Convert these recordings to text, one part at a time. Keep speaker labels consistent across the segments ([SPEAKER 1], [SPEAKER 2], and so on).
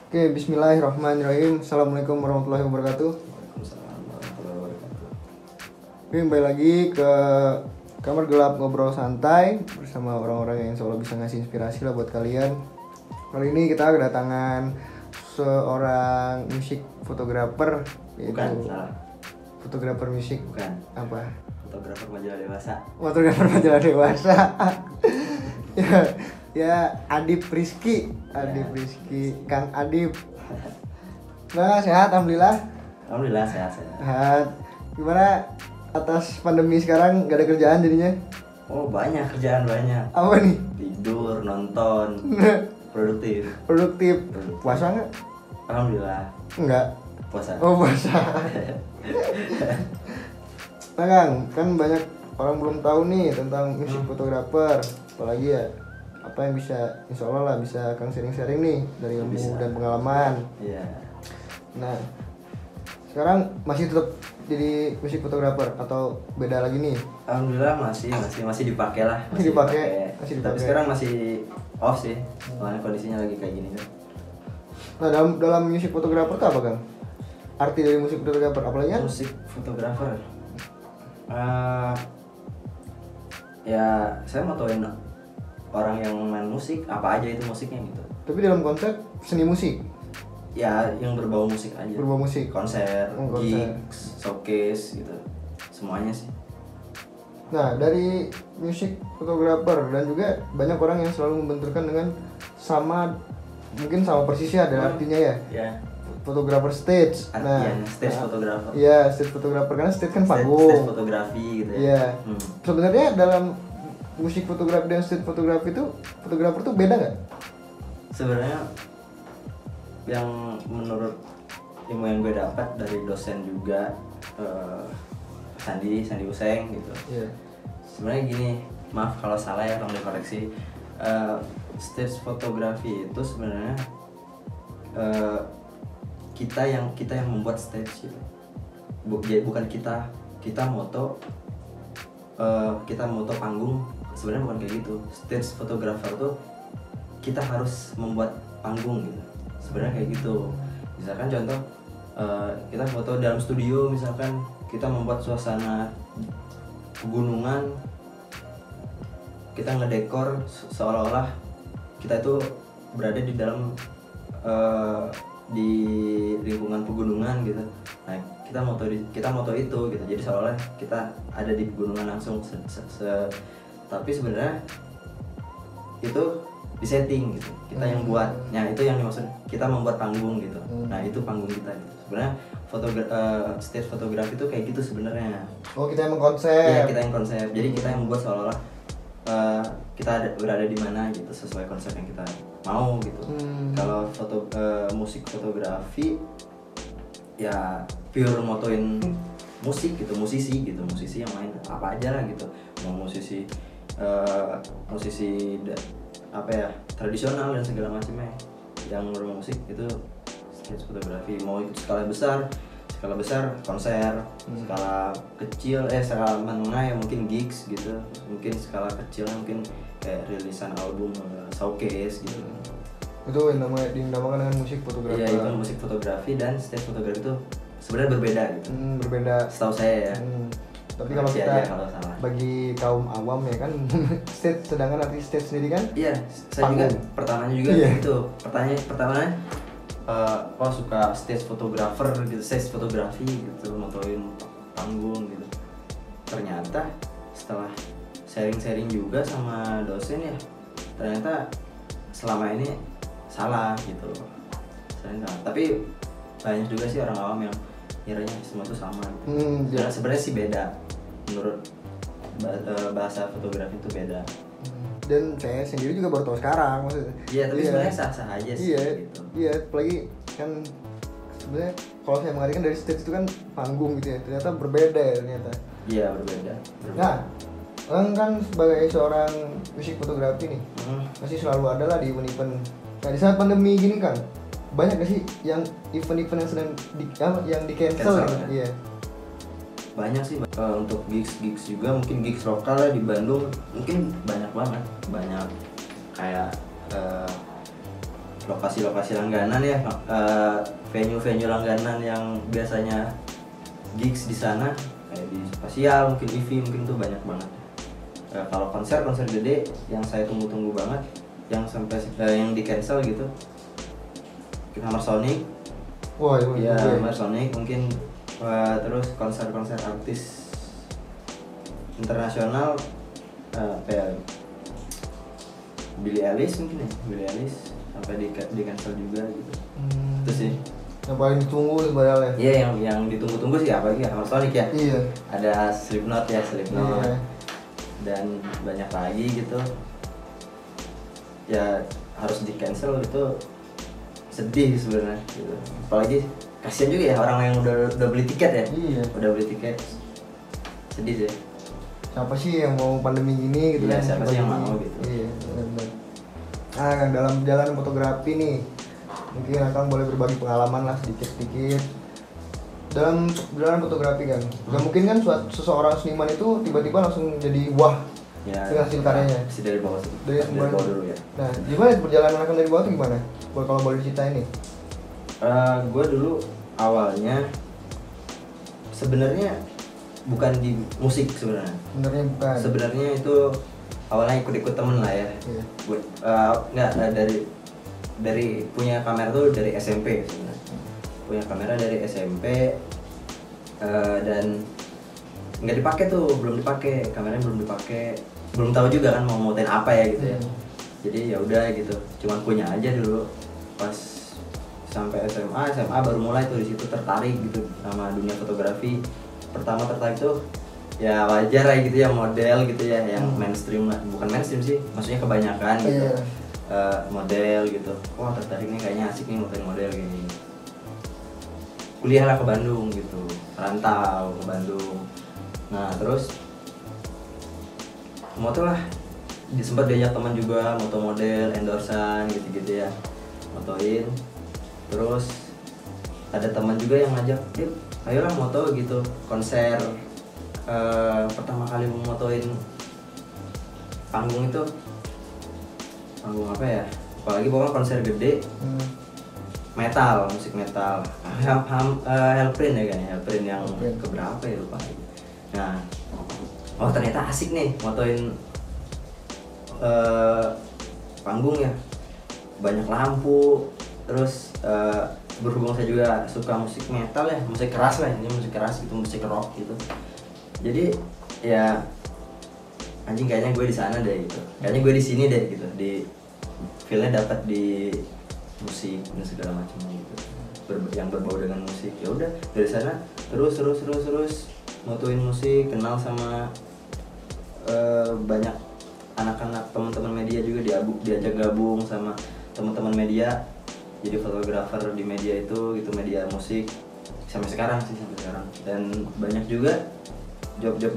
[SPEAKER 1] Oke, bismillahirrahmanirrahim. Assalamualaikum warahmatullahi wabarakatuh.
[SPEAKER 2] Waalaikumsalam warahmatullahi wabarakatuh.
[SPEAKER 1] Oke, kembali lagi ke kamar gelap ngobrol santai bersama orang-orang yang selalu bisa ngasih inspirasi lah buat kalian. Kali ini kita kedatangan seorang musik fotografer, yaitu
[SPEAKER 2] Bukan, salah.
[SPEAKER 1] fotografer musik.
[SPEAKER 2] Bukan.
[SPEAKER 1] Apa?
[SPEAKER 2] Fotografer majalah dewasa.
[SPEAKER 1] Fotografer majalah dewasa. ya Adip Rizky, Kang Adip. Nah, sehat alhamdulillah.
[SPEAKER 2] Alhamdulillah sehat.
[SPEAKER 1] Sehat. Gimana atas pandemi sekarang gak ada kerjaan jadinya?
[SPEAKER 2] Oh banyak kerjaan banyak.
[SPEAKER 1] Apa nih?
[SPEAKER 2] Tidur, nonton, produktif.
[SPEAKER 1] Produktif. Puasa nggak?
[SPEAKER 2] Alhamdulillah.
[SPEAKER 1] Enggak.
[SPEAKER 2] Puasa.
[SPEAKER 1] Oh, puasa. Nah Kang, kan banyak orang belum tahu nih tentang musik fotografer. Apalagi ya apa yang bisa, insya Allah lah bisa Kang sharing-sharing nih dari ilmu
[SPEAKER 2] Bisa.
[SPEAKER 1] dan pengalaman.
[SPEAKER 2] Iya.
[SPEAKER 1] Nah, sekarang masih tetap jadi musik fotografer atau beda lagi nih?
[SPEAKER 2] Alhamdulillah masih dipakai lah.
[SPEAKER 1] Masih dipakai.
[SPEAKER 2] Tapi sekarang masih off sih. Soalnya kondisinya lagi kayak gini kan.
[SPEAKER 1] Nah, dalam musik fotografer itu apa Kang? Arti dari musik fotografer apalagi kan?
[SPEAKER 2] Musik fotografer. Ya saya mau tauin orang yang main musik apa aja itu musiknya gitu.
[SPEAKER 1] Tapi dalam konsep seni musik,
[SPEAKER 2] Ya yang berbau musik aja.
[SPEAKER 1] berbau musik.
[SPEAKER 2] Konser,
[SPEAKER 1] Konser.
[SPEAKER 2] gigs, showcase gitu. Semuanya sih.
[SPEAKER 1] Nah, dari musik fotografer dan juga banyak orang yang selalu membenturkan dengan mungkin sama persisnya ada artinya ya.
[SPEAKER 2] Ya.
[SPEAKER 1] Fotografer stage.
[SPEAKER 2] Artian stage photographer.
[SPEAKER 1] Iya, stage fotografer karena stage kan
[SPEAKER 2] Stage
[SPEAKER 1] panggung.
[SPEAKER 2] fotografi gitu ya.
[SPEAKER 1] Iya.
[SPEAKER 2] Hmm.
[SPEAKER 1] Sebenarnya dalam musik fotografi dan stage fotografi itu fotografer tuh beda nggak?
[SPEAKER 2] Sebenarnya yang menurut ilmu yang gue dapat dari dosen juga Sandi Useng gitu.
[SPEAKER 1] Iya.
[SPEAKER 2] Sebenarnya gini, maaf kalau salah ya, tolong dikoreksi. Stage fotografi itu sebenarnya kita yang membuat stage gitu. Bukan kita moto panggung, sebenarnya bukan kayak gitu. Stage photographer tuh kita harus membuat panggung gitu. Sebenarnya kayak gitu. Misalkan contoh kita foto dalam studio, misalkan kita membuat suasana pegunungan, kita ngedekor seolah-olah kita itu berada di dalam di lingkungan pegunungan gitu. Nah, kita moto itu gitu. Jadi seolah-olah kita ada di pegunungan langsung. Tapi sebenarnya itu disetting gitu. Kita yang buat. Nah, itu yang dimaksud kita membuat panggung gitu. Nah, itu panggung kita gitu. Sebenarnya stage fotografi itu kayak gitu sebenarnya.
[SPEAKER 1] Oh, kita yang mengkonsep.
[SPEAKER 2] Iya, kita yang konsep. Jadi kita yang membuat seolah-olah kita berada di mana gitu, sesuai konsep yang kita mau gitu. Kalau musik fotografi ya pure motoin musik gitu, musisi yang main apa aja lah gitu. Mau musisi apa ya, tradisional dan segala macamnya yang bermusik itu stage fotografi. Mau itu skala besar konser, skala kecil skala menengah ya mungkin gigs gitu, mungkin skala kecil mungkin kayak rilisan album, showcase gitu.
[SPEAKER 1] Itu yang dinamakan dengan musik fotografi.
[SPEAKER 2] Iya, itu musik fotografi dan stage fotografi itu sebenarnya berbeda gitu.
[SPEAKER 1] Berbeda.
[SPEAKER 2] Setahu saya ya.
[SPEAKER 1] Tapi kalau
[SPEAKER 2] Koreksi
[SPEAKER 1] kita
[SPEAKER 2] aja kalau salah.
[SPEAKER 1] bagi kaum awam ya kan stage, sedangkan arti stage sendiri kan
[SPEAKER 2] Iya, saya juga
[SPEAKER 1] panggung.
[SPEAKER 2] pertamanya juga
[SPEAKER 1] Iya.
[SPEAKER 2] gitu. Pertamanya suka stage photographer gitu, stage fotografi gitu, motoin panggung gitu. Ternyata setelah sharing juga sama dosen ya, ternyata selama ini salah gitu. Tapi banyak juga sih orang awam yang kiranya semua itu sama gitu.
[SPEAKER 1] Ya.
[SPEAKER 2] Sebenarnya sih beda. Menurut bahasa fotografi itu beda.
[SPEAKER 1] Dan saya sendiri juga baru tahu sekarang maksudnya.
[SPEAKER 2] Iya, tapi sebenarnya sah-sah aja sih gitu.
[SPEAKER 1] Iya, apalagi kan sebenarnya kalau saya mengartikan dari stage itu kan panggung gitu ya, ternyata berbeda ya ternyata.
[SPEAKER 2] Iya, berbeda.
[SPEAKER 1] Nah, kan sebagai seorang musik fotografi nih, masih selalu ada lah di event-event. Nah, di saat pandemi gini kan, banyak gak sih yang event-event yang sedang di cancel gitu?
[SPEAKER 2] Ya?
[SPEAKER 1] Iya.
[SPEAKER 2] Banyak sih untuk gigs juga, mungkin gigs lokal ya di Bandung mungkin banyak banget, banyak kayak lokasi-lokasi langganan ya, venue-venue langganan yang biasanya gigs di sana kayak di Spasial, mungkin EV, mungkin tuh banyak banget. Kalau konser gede yang saya tunggu-tunggu banget, yang sampai yang di cancel gitu, Hammer Sonic.
[SPEAKER 1] Wah,
[SPEAKER 2] ya Hammer Sonic mungkin, terus konser-konser artis internasional, kayak Billie Eilish mungkin ya, Billie Eilish sampai di cancel juga gitu. Itu sih
[SPEAKER 1] yang paling ditunggu sebenarnya.
[SPEAKER 2] Iya, yang ditunggu-tunggu sih apalagi ya, Hammer Sonic ya.
[SPEAKER 1] Iya.
[SPEAKER 2] Ada Slipknot ya, Slipknot.
[SPEAKER 1] Iya.
[SPEAKER 2] Dan banyak lagi gitu. Ya harus di cancel itu sedih sebenarnya gitu. Apalagi kasihan juga ya orang yang udah beli tiket ya.
[SPEAKER 1] Iya.
[SPEAKER 2] Udah beli tiket. Sedih sih.
[SPEAKER 1] Siapa sih yang mau pandemi gini gitu
[SPEAKER 2] Iya,
[SPEAKER 1] kan?
[SPEAKER 2] siapa sih yang mau gitu.
[SPEAKER 1] Iya, benar-benar. Kang, dalam jalan fotografi nih, mungkin Kang boleh berbagi pengalaman lah sedikit-sedikit. Dalam fotografi kan, nggak mungkin kan seseorang seniman itu tiba-tiba langsung jadi wah
[SPEAKER 2] Ya,
[SPEAKER 1] dengan hasil karyanya.
[SPEAKER 2] Mesti dari bawah sih.
[SPEAKER 1] Dari
[SPEAKER 2] bawah dulu ya.
[SPEAKER 1] Nah, gimana perjalanan Kang dari bawah itu gimana? Kalau boleh ceritain nih.
[SPEAKER 2] Gue dulu awalnya sebenarnya bukan di musik sebenarnya.
[SPEAKER 1] Sebenarnya bukan.
[SPEAKER 2] Sebenarnya itu awalnya ikut-ikut temen lah ya.
[SPEAKER 1] Iya.
[SPEAKER 2] Nggak, dari punya kamera tuh dari SMP sebenarnya. Punya kamera dari SMP, dan nggak dipakai tuh, belum dipakai, kameranya belum dipakai, belum tahu juga kan mau motoin apa ya gitu ya. Jadi ya udah gitu, cuman punya aja dulu. Pas sampai SMA baru mulai tuh di situ tertarik gitu sama dunia fotografi. Pertama tertarik tuh ya wajar lah gitu ya, model gitu ya, yang mainstream lah, bukan mainstream sih, maksudnya kebanyakan gitu. Model gitu, wah tertarik nih, kayaknya asik nih motoin model gini. Kuliah lah ke Bandung gitu, rantau ke Bandung. Nah terus moto lah, sempat diajak teman juga moto model, endorsan gitu-gitu ya, motoin. Terus ada teman juga yang ngajak, ayolah moto gitu, konser. Pertama kali motoin panggung itu, panggung apa ya, apalagi pokoknya konser gede, metal, musik metal, Hellprint ya kan, Hellprint yang keberapa ya lupa. Nah, oh ternyata asik nih motoin panggung ya, banyak lampu, terus berhubung saya juga suka musik metal ya, musik keras lah, ini musik keras gitu, musik rock gitu. Jadi ya anjing, kayaknya gue di sana deh gitu, kayaknya gue di sini deh gitu, di feelnya dapat di musik dan segala macam gitu, yang berbau dengan musik. Ya udah dari sana terus motoin musik, kenal sama banyak anak-anak teman-teman media juga, diajak gabung sama teman-teman media jadi fotografer di media itu gitu, media musik sampai sekarang. Dan banyak juga job-job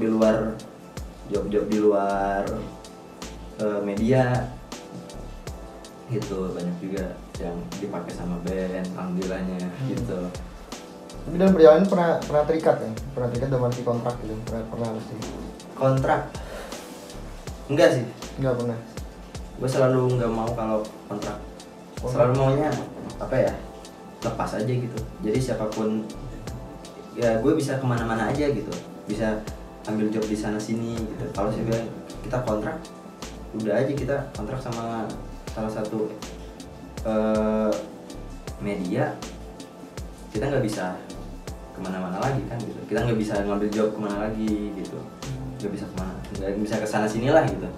[SPEAKER 2] di luar media gitu, banyak juga yang dipakai sama band, alhamdulillahnya gitu.
[SPEAKER 1] Tapi dalam perjalanan pernah terikat kan? Pernah terikat dalam arti kontrak gitu? Pernah pasti?
[SPEAKER 2] Kontrak? Enggak sih.
[SPEAKER 1] Enggak pernah?
[SPEAKER 2] Gue selalu nggak mau kalau kontrak. Selalu maunya apa ya, lepas aja gitu. Jadi siapapun ya gue bisa kemana-mana aja gitu, bisa ambil job di sana sini gitu. Kalau saya bilang kita kontrak, udah aja kita kontrak sama salah satu media, kita nggak bisa kemana-mana lagi kan gitu, kita nggak bisa ngambil job kemana lagi gitu, nggak bisa kemana, nggak bisa kesana sini lah gitu.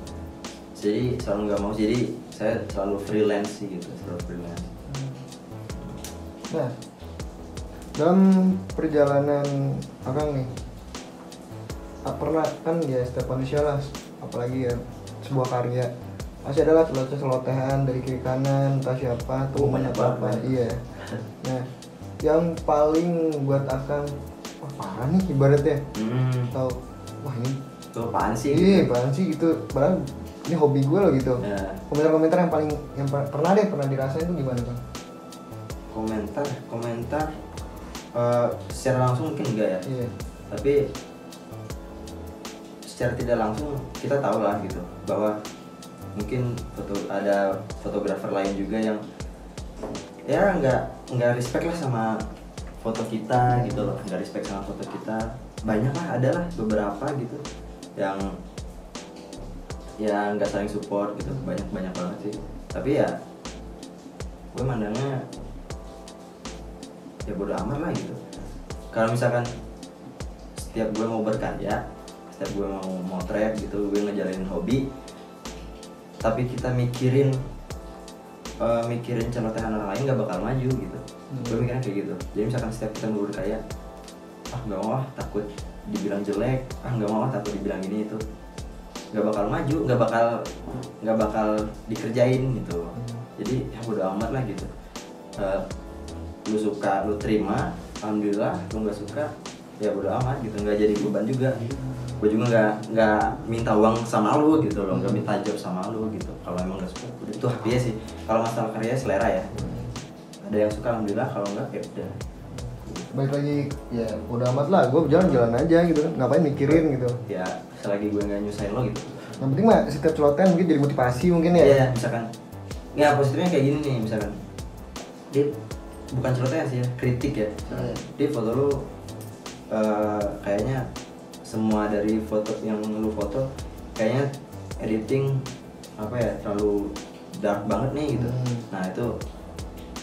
[SPEAKER 2] Jadi selalu nggak mau, jadi saya selalu freelance sih gitu, selalu freelance.
[SPEAKER 1] Nah, dalam perjalanan Akang nih, pernah kan ya, setiap manusia lah, apalagi ya sebuah karya masih adalah celoteh-celotehan dari kiri kanan, entah siapa tuh
[SPEAKER 2] banyak
[SPEAKER 1] apa. Iya. Nah, yang paling buat Akang wah parah nih ibaratnya, tahu wah ini
[SPEAKER 2] tuh apaan sih?
[SPEAKER 1] Iya, apaan sih gitu. Padahal ini hobi gue loh gitu.
[SPEAKER 2] Ya.
[SPEAKER 1] Komentar-komentar yang pernah dirasain tuh gimana Bang?
[SPEAKER 2] Komentar secara langsung mungkin enggak ya.
[SPEAKER 1] Iya.
[SPEAKER 2] Tapi secara tidak langsung kita tahu lah gitu bahwa mungkin ada fotografer lain juga yang ya nggak respect lah sama foto kita gitu loh, nggak respect sama foto kita. Banyak lah, ada lah beberapa gitu yang ya nggak saling support gitu, banyak banget sih. Tapi ya gue mandangnya ya bodo amat lah gitu. Kalau misalkan setiap gue mau berkarya, setiap gue mau motret gitu, gue ngejalanin hobi, tapi kita mikirin celotehan orang lain, nggak bakal maju gitu. Gue mikirnya kayak gitu. Jadi misalkan setiap kita mau berkarya, nggak mau takut dibilang jelek, nggak mau takut dibilang ini itu, nggak bakal maju, nggak bakal dikerjain gitu. Jadi ya bodo amat lah gitu. Lu suka lu terima, alhamdulillah. Lu nggak suka ya bodo amat gitu, nggak jadi beban juga. Gue juga nggak minta uang sama lu gitu loh, nggak minta job sama lu gitu. Kalau emang nggak suka itu hak dia sih. Kalau masalah karya selera ya, ada yang suka alhamdulillah, kalau enggak ya udah.
[SPEAKER 1] Baik lagi ya bodo amat lah, gue jalan aja gitu, ngapain mikirin gitu.
[SPEAKER 2] Ya selagi gue nggak nyusahin lo gitu.
[SPEAKER 1] Yang penting mah setiap celotehan mungkin jadi motivasi mungkin ya.
[SPEAKER 2] Iya, misalkan ya positifnya kayak gini nih, misalkan dia bukan celotehan sih ya, kritik ya. Dia foto lu kayaknya semua dari foto yang lu foto kayaknya editing apa ya, terlalu dark banget nih gitu. Nah itu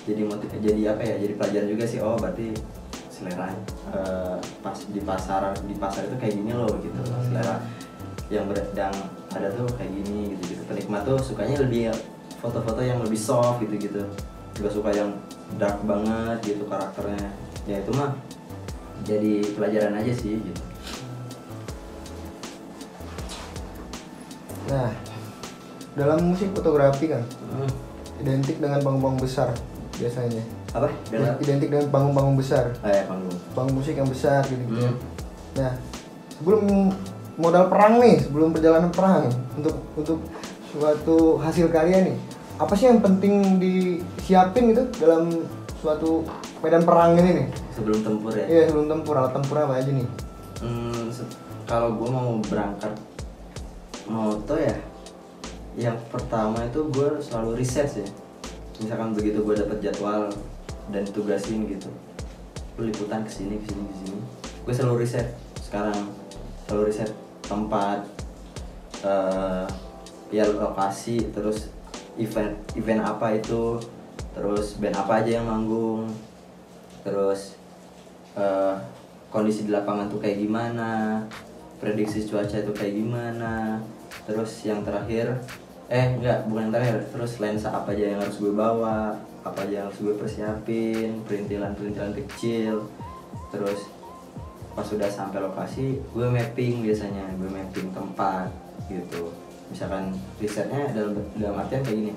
[SPEAKER 2] jadi apa ya, jadi pelajaran juga sih. Oh berarti selera pas di pasar itu kayak gini loh gitu. Selera yang ada tuh kayak gini gitu. Penikmat tuh sukanya lebih foto-foto yang lebih soft gitu. Juga suka yang dark banget gitu karakternya. Ya itu mah jadi pelajaran aja sih gitu.
[SPEAKER 1] Nah, dalam musik fotografi kan identik dengan panggung-panggung besar biasanya.
[SPEAKER 2] Apa?
[SPEAKER 1] Identik dengan panggung-panggung besar.
[SPEAKER 2] Panggung
[SPEAKER 1] musik yang besar gitu. Nah, sebelum modal perang nih, sebelum perjalanan perang untuk suatu hasil karya nih, apa sih yang penting disiapin gitu dalam suatu medan perang ini nih?
[SPEAKER 2] Sebelum tempur ya?
[SPEAKER 1] Iya, sebelum tempur. Alat tempur apa aja nih?
[SPEAKER 2] Kalau gue mau berangkat moto ya, yang pertama itu gue selalu riset ya. Misalkan begitu gue dapet jadwal dan tugasin gitu, lu liputan kesini, gue selalu riset. Sekarang selalu riset tempat, ya lokasi, terus event apa itu, terus band apa aja yang manggung, terus kondisi di lapangan tuh kayak gimana, prediksi cuaca itu kayak gimana, terus yang terakhir bukan yang terakhir, terus lensa apa aja yang harus gue bawa, apa aja yang harus gue persiapin, perintilan kecil. Terus pas sudah sampai lokasi, gue mapping tempat gitu. Misalkan risetnya dalam artian kayak gini,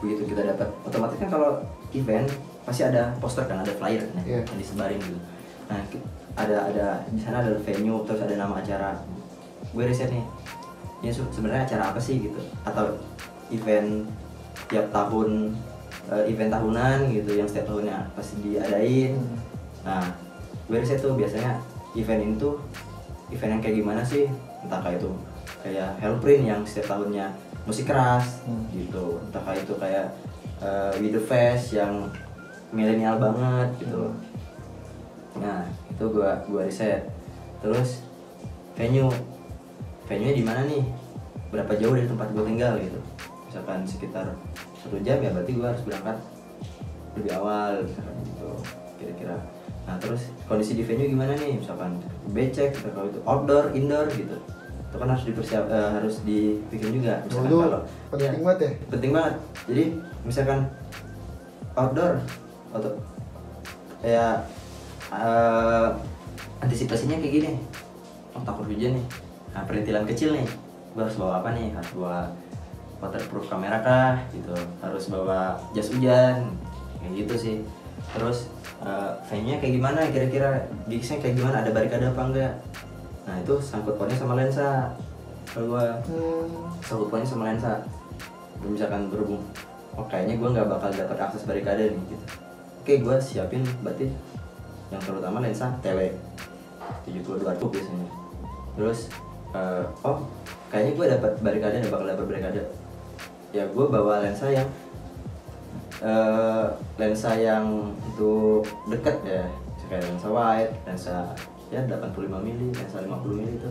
[SPEAKER 2] begitu kita dapat, otomatis kan kalau event pasti ada poster kan, ada flyer kan, yang disebarin gitu. Nah ada di sana ada venue, terus ada nama acara. Gue riset nih, ini sebenarnya acara apa sih gitu, atau event tiap tahun, event tahunan gitu yang setiap tahunnya pasti diadain. Nah gue riset tuh biasanya event ini tuh event yang kayak gimana sih, entah kayak itu kayak Hellprint yang setiap tahunnya musik keras gitu, entah kayak itu kayak We The Fest yang milenial banget gitu. Nah itu gua riset. Terus venue-nya di mana nih, berapa jauh dari tempat gue tinggal gitu. Misalkan sekitar 1 jam ya berarti gue harus berangkat lebih awal misalkan gitu kira-kira. Nah terus kondisi di venue gimana nih, misalkan becek, kalau itu outdoor, indoor gitu, itu kan harus dipikirin juga. Misalkan
[SPEAKER 1] itu
[SPEAKER 2] kalau
[SPEAKER 1] penting banget ya?
[SPEAKER 2] Penting banget. Jadi misalkan outdoor atau ya antisipasinya kayak gini, takut hujan nih, nah perintilan kecil nih, gue harus bawa apa nih, harus bawa waterproof kamera kah gitu, harus bawa jas hujan kayak gitu sih. Terus venue-nya kayak gimana, kira-kira gigsnya kayak gimana, ada barikade apa enggak. Nah itu sangkut pautnya sama lensa. Kalau gue sangkut pautnya sama lensa, misalkan berhubung kayaknya gue nggak bakal dapat akses barikade nih gitu, oke gue siapin berarti yang terutama lensa tele 72 biasanya. Terus kayaknya gue dapat barikade, bakal dapat barikade, ya gue bawa lensa yang lensa yang untuk dekat ya, kayak lensa wide, lensa ya 85 mili, lensa 50 mili itu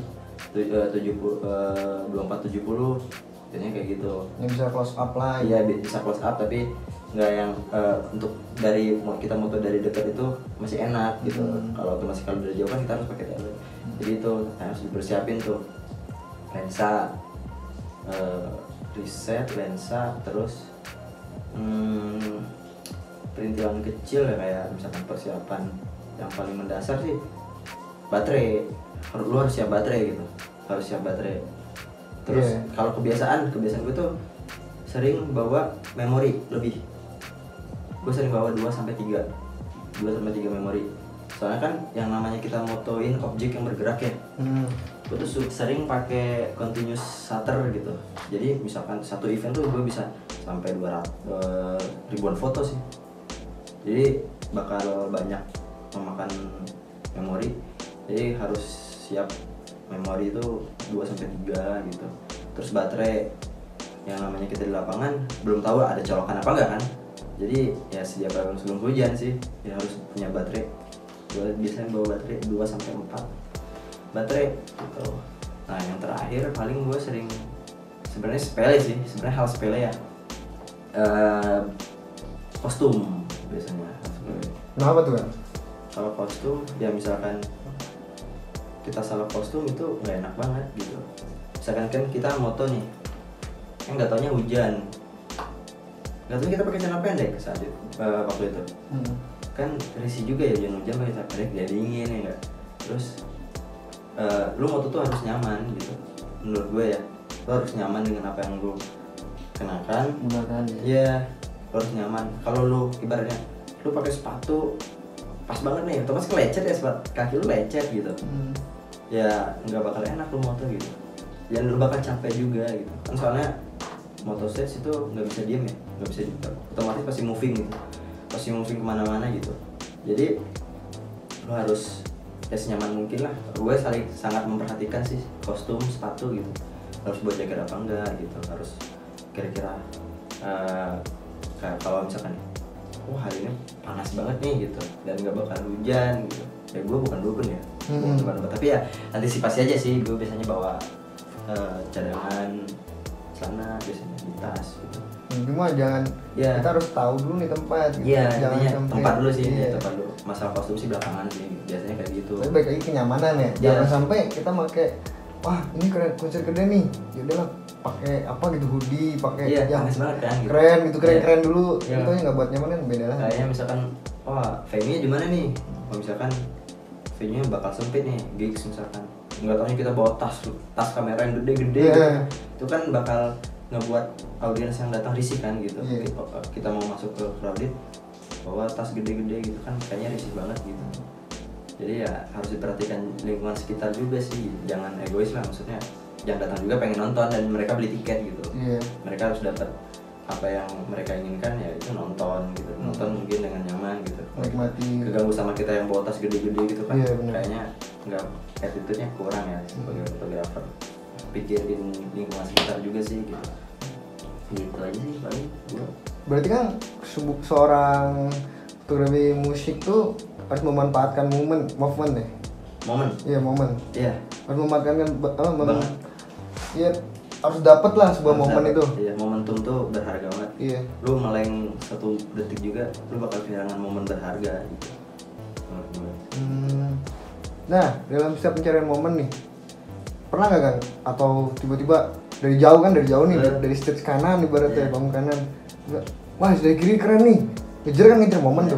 [SPEAKER 2] 2470 jadinya kayak gitu.
[SPEAKER 1] Yang bisa close up lah.
[SPEAKER 2] Iya bisa close up tapi nggak yang untuk dari kita moto dari dekat itu masih enak gitu. Kalau dari jauh kan kita harus pakai tele. Jadi itu harus dipersiapin tuh lensa, reset lensa, terus perintilan kecil ya, kayak misalkan persiapan yang paling mendasar sih baterai. Lu harus siap baterai gitu, harus siap baterai. Terus kalau kebiasaan gue tuh sering bawa memori lebih. Gue sering bawa 2-3 memori. Soalnya kan yang namanya kita motoin objek yang bergerak ya. Gue tuh sering pakai continuous shutter gitu. Jadi misalkan satu event tuh gue bisa sampai 200 ribuan foto sih. Jadi bakal banyak memakan memori. Jadi harus siap memori itu 2-3 gitu. Terus baterai, yang namanya kita di lapangan belum tahu ada colokan apa enggak kan. Jadi ya sediakan sebelum hujan sih, ya harus punya baterai. Gue biasanya bawa baterai 2-4 baterai gitu. Nah yang terakhir paling gue sering, sebenarnya sepele sih, sebenarnya hal sepele ya, kostum biasanya.
[SPEAKER 1] Kenapa tuh kan?
[SPEAKER 2] Kalau kostum ya misalkan kita salah kostum itu nggak enak banget gitu. Misalkan kan kita moto nih, kan nggak taunya hujan, nggak tahu kita pakai celana pendek saat itu, waktu itu. Kan risih juga ya hujan pakai celana pendek, dia dingin ya nggak. Terus lu moto tuh harus nyaman gitu, menurut gue ya. Lu harus nyaman dengan apa yang lu kenakan. Iya, lu harus nyaman. Kalau lu ibaratnya lu pakai sepatu pas banget nih, otomatis lecet ya, kaki lu lecet gitu. Ya nggak bakal enak lu moto gitu. Dan lu bakal capek juga gitu. Kan soalnya moto stage itu nggak bisa diem ya, nggak bisa diem. Otomatis pasti moving gitu, pasti moving kemana-mana gitu. Jadi lu harus ya senyaman mungkin lah. Gue sangat memperhatikan sih kostum, sepatu gitu. Harus buat jaket apa enggak gitu. Harus kira-kira kayak kalau misalkan wah hari ini panas banget nih gitu dan nggak bakal hujan gitu. Ya gue bukan dukun ya, tapi ya antisipasi aja sih. Gue biasanya bawa cadangan celana biasanya di tas gitu.
[SPEAKER 1] Cuma jangan, kita harus tahu dulu nih tempat gitu.
[SPEAKER 2] Iya,
[SPEAKER 1] Jangan
[SPEAKER 2] tempat dulu sih, tempat dulu. Masalah kostum sih belakangan sih, biasanya kayak gitu.
[SPEAKER 1] Tapi baik lagi kenyamanan ya. Jangan sampai kita pakai, wah ini keren, konser gede nih, ya udahlah pakai apa gitu, hoodie, pakai yang
[SPEAKER 2] banget kan, gitu.
[SPEAKER 1] Keren gitu, keren dulu. Itu nggak buat nyaman kan, beda lah.
[SPEAKER 2] Kayaknya misalkan, wah venue-nya di mana nih? Kalau misalkan venue-nya bakal sempit nih, gigs misalkan. Nggak taunya kita bawa tas kamera yang gede-gede gitu. Itu kan bakal ngebuat audiens yang datang risih kan gitu. Kita mau masuk ke crowded bawa tas gede-gede gitu kan kayaknya risih banget gitu. Jadi ya harus diperhatikan lingkungan sekitar juga sih, jangan egois lah, maksudnya jangan datang juga pengen nonton dan mereka beli tiket gitu. Mereka harus dapat apa yang mereka inginkan, ya itu nonton gitu. Nonton mungkin dengan nyaman gitu.
[SPEAKER 1] Nikmati.
[SPEAKER 2] Keganggu sama kita yang bawa tas gede-gede gitu kan. Kayaknya nggak, attitude-nya kurang ya sebagai fotografer. Pikirin lingkungan sekitar juga sih gitu. Gitu aja sih paling.
[SPEAKER 1] Berarti kan seorang fotografi musik tuh harus memanfaatkan movement ya. Momen. Iya. Harus memanfaatkan banget. Iya, harus dapat lah sebuah momen itu.
[SPEAKER 2] Iya, momentum tuh berharga banget.
[SPEAKER 1] Iya.
[SPEAKER 2] Lu meleng 1 detik juga, lu bakal kehilangan momen berharga gitu.
[SPEAKER 1] Nah, dalam setiap pencarian momen nih, pernah nggak kan? Atau tiba-tiba dari jauh nih, dari stage kanan ibaratnya, bangun kanan, wah dari kiri keren nih, ngejar momen tuh,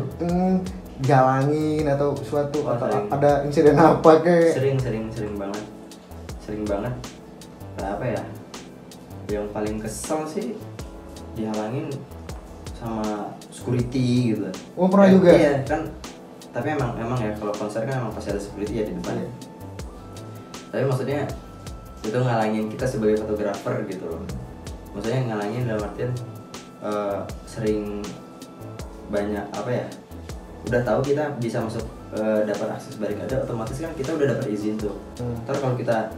[SPEAKER 1] jalangin atau suatu atau ada insiden apa kayak?
[SPEAKER 2] Sering banget. Apa ya? Yang paling kesel sih dihalangin sama security gitu.
[SPEAKER 1] Oh pernah juga?
[SPEAKER 2] Iya kan. Tapi emang ya kalau konser kan emang pasti ada security ya di depan. Tapi maksudnya itu ngalangin kita sebagai fotografer gitu loh. Maksudnya ngalangin dalam artian sering banyak apa ya, udah tahu kita bisa masuk dapat akses barikade, otomatis kan kita udah dapat izin tuh. Ntar kalau kita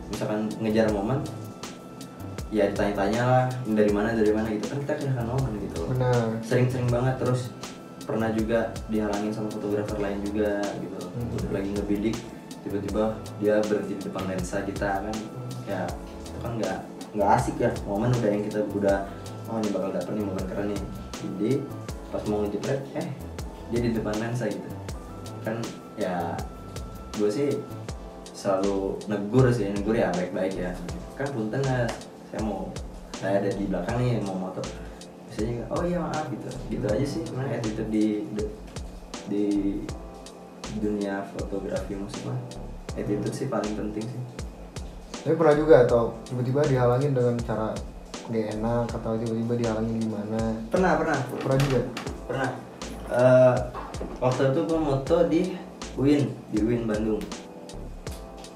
[SPEAKER 2] misalkan ngejar momen ya ditanya-tanya lah dari mana gitu kan, kita kehilangan momen gitu loh.
[SPEAKER 1] Benar.
[SPEAKER 2] Sering banget. Terus pernah juga dihalangin sama fotografer lain juga gitu. Udah lagi ngebidik, tiba-tiba dia berhenti di depan lensa kita kan, ya itu kan nggak asik ya. Momen udah yang kita udah oh ini bakal dapet nih momen keren nih, jadi pas mau ngejepret dia di depan lensa gitu kan. Ya gue sih selalu negur ya baik-baik ya kan, punten mas, saya ada di belakang nih mau moto, biasanya oh iya maaf gitu aja sih. Sebenarnya attitude di dunia fotografi musik mah attitude sih paling penting sih.
[SPEAKER 1] Tapi pernah juga atau tiba-tiba dihalangin dengan cara gak enak atau tiba-tiba dihalangin gimana?
[SPEAKER 2] Pernah
[SPEAKER 1] juga.
[SPEAKER 2] Pernah. Waktu itu gue moto di UIN Bandung,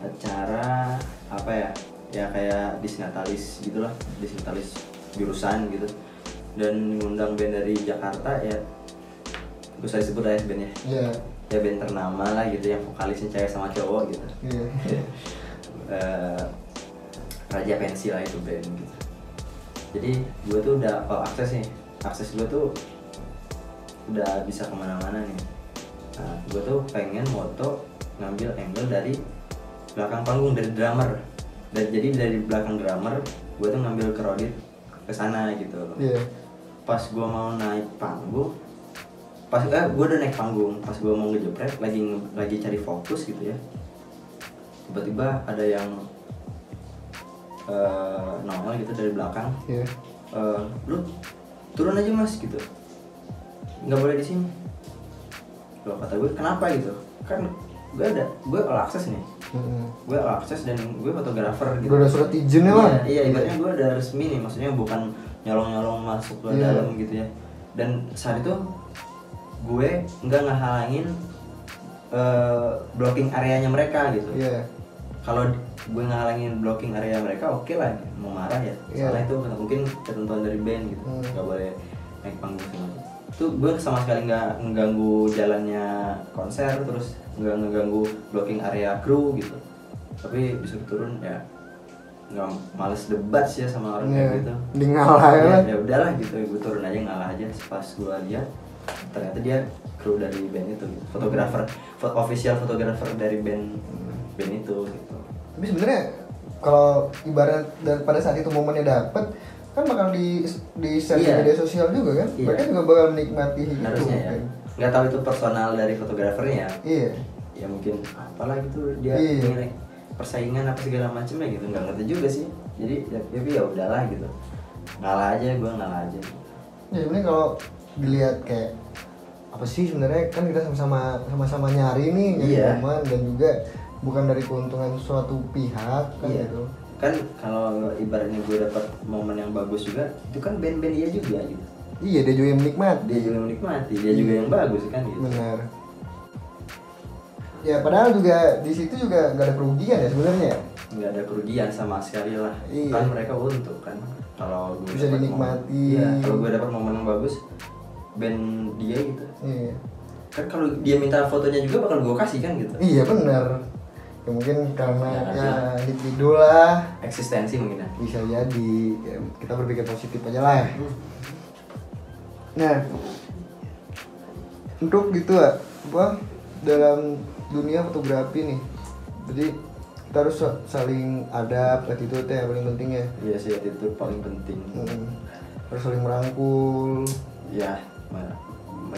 [SPEAKER 2] acara apa ya kayak disnatalis gitulah, disnatalis jurusan gitu, dan ngundang band dari Jakarta ya, gue saya sebut aja bandnya.
[SPEAKER 1] Iya.
[SPEAKER 2] Ya band ternama lah gitu, yang vokalisnya cewek sama cowok gitu.
[SPEAKER 1] Iya.
[SPEAKER 2] Raja Pensi lah itu band gitu. Jadi gue tuh udah akses gue tuh udah bisa kemana-mana nih. Nah, gue tuh pengen moto ngambil angle dari belakang panggung, dari drummer. Dan jadi dari belakang drummer gue tuh ngambil kredit ke sana gitu.
[SPEAKER 1] Iya.
[SPEAKER 2] Pas gue mau naik panggung, gue udah naik panggung, pas gue mau ngejepret lagi cari fokus gitu ya, tiba-tiba ada yang nongol gitu dari belakang.
[SPEAKER 1] Iya.
[SPEAKER 2] Lu turun aja mas gitu, nggak boleh di sini. Loh kata gue kenapa gitu, kan gue all access nih. Gue all access dan gue fotografer gitu.
[SPEAKER 1] Udah ada surat izinnya lah.
[SPEAKER 2] Iya ibaratnya gue udah resmi nih, maksudnya bukan nyolong masuk ke dalam gitu ya. Dan saat itu gue nggak ngehalangin blocking areanya mereka gitu.
[SPEAKER 1] Iya.
[SPEAKER 2] Kalau gue ngehalangin blocking area mereka oke lah, mau marah ya. Soalnya itu mungkin ketentuan dari band gitu, nggak boleh naik panggung semua. Itu gue sama sekali nggak mengganggu jalannya konser, terus nggak ngeganggu blocking area kru gitu. Tapi disuruh turun ya nggak, males debat sih ya sama orang kayak gitu.
[SPEAKER 1] Di ngalah ya.
[SPEAKER 2] Ya udahlah gitu, gue turun aja ngalah aja. Pas gue lihat ternyata dia kru dari band itu gitu. Official fotografer dari band itu gitu.
[SPEAKER 1] Tapi sebenarnya kalau ibarat dan pada saat itu momennya dapet kan bakal di share di media sosial juga kan. Mereka juga bakal menikmati
[SPEAKER 2] harusnya
[SPEAKER 1] itu
[SPEAKER 2] ya.
[SPEAKER 1] kan.
[SPEAKER 2] Nggak tahu itu personal dari fotografernya.
[SPEAKER 1] Iya.
[SPEAKER 2] Ya mungkin apalah gitu dia nilai persaingan apa segala macam ya gitu, nggak ngerti juga sih. Jadi ya udahlah gitu, ngalah aja.
[SPEAKER 1] Ya sebenarnya kalau dilihat kayak apa sih sebenarnya kan kita sama-sama nyari momen, dan juga bukan dari keuntungan suatu pihak kan gitu.
[SPEAKER 2] Kan kalau ibaratnya gue dapat momen yang bagus juga, itu kan band-band dia juga gitu.
[SPEAKER 1] Iya, dia juga yang menikmati. Dia juga yang bagus kan gitu. Benar. Ya padahal juga di situ juga nggak ada kerugian ya sebenarnya.
[SPEAKER 2] Nggak ada kerugian sama sekali lah. Kan mereka untung kan. Kalau gue
[SPEAKER 1] bisa dinikmati.
[SPEAKER 2] Kalau gue dapat momen yang bagus, band dia gitu.
[SPEAKER 1] Iya.
[SPEAKER 2] Kan kalau dia minta fotonya juga bakal gue kasih kan gitu.
[SPEAKER 1] Iya benar. Ya mungkin karena individu lah,
[SPEAKER 2] eksistensi mungkin ya.
[SPEAKER 1] Bisa jadi ya, kita berpikir positif aja lah. Nah, untuk gitu apa dalam dunia fotografi nih, jadi kita harus saling adab, attitude yang paling penting ya.
[SPEAKER 2] Iya sih, attitude paling penting.
[SPEAKER 1] Harus saling merangkul.
[SPEAKER 2] Ya,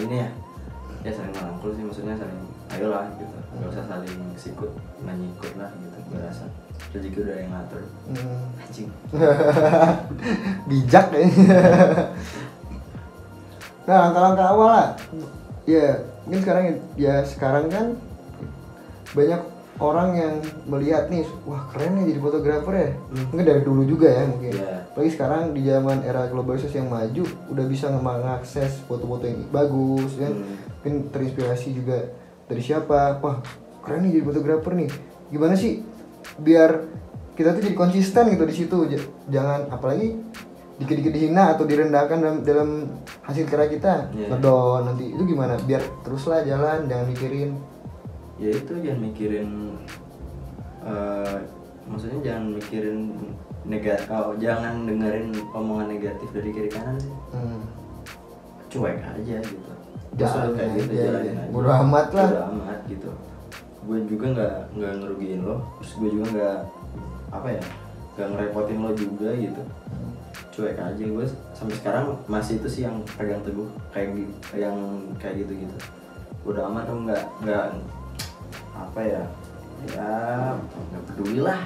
[SPEAKER 2] ini ya saling merangkul sih, maksudnya saling ayolah gitu, nggak usah saling sikut menyikut lah gitu. Gue rasa rezeki udah yang ngatur. Anjing.
[SPEAKER 1] Bijak kayaknya. Nah, langkah-langkah awal lah. Ya, mungkin sekarang kan banyak orang yang melihat nih, wah keren nih jadi fotografer ya. Mungkin dari dulu juga ya mungkin. Apalagi sekarang di zaman era globalisasi yang maju, udah bisa mengakses foto-foto yang bagus kan. Mungkin terinspirasi juga dari siapa, wah keren nih jadi fotografer nih. Gimana sih biar kita tuh jadi konsisten gitu di situ, jangan apalagi dikit-dikit dihina atau direndahkan dalam hasil karya kita, ngedon nanti itu gimana biar teruslah jalan, jangan mikirin.
[SPEAKER 2] Ya itu jangan mikirin, maksudnya jangan mikirin jangan dengerin omongan negatif dari kiri kanan sih. Cuek aja gitu.
[SPEAKER 1] Jalanin
[SPEAKER 2] Kayak gitu,
[SPEAKER 1] aja.
[SPEAKER 2] jalanin aja.
[SPEAKER 1] Bodo amat lah.
[SPEAKER 2] Bodo amat gitu. Gue juga nggak ngerugiin lo, terus gue juga nggak nggak ngerepotin lo juga gitu. Cuek aja. Gue sampai sekarang masih itu sih yang pegang teguh kayak yang kayak gitu. Bodo amat tuh nggak nggak peduli lah.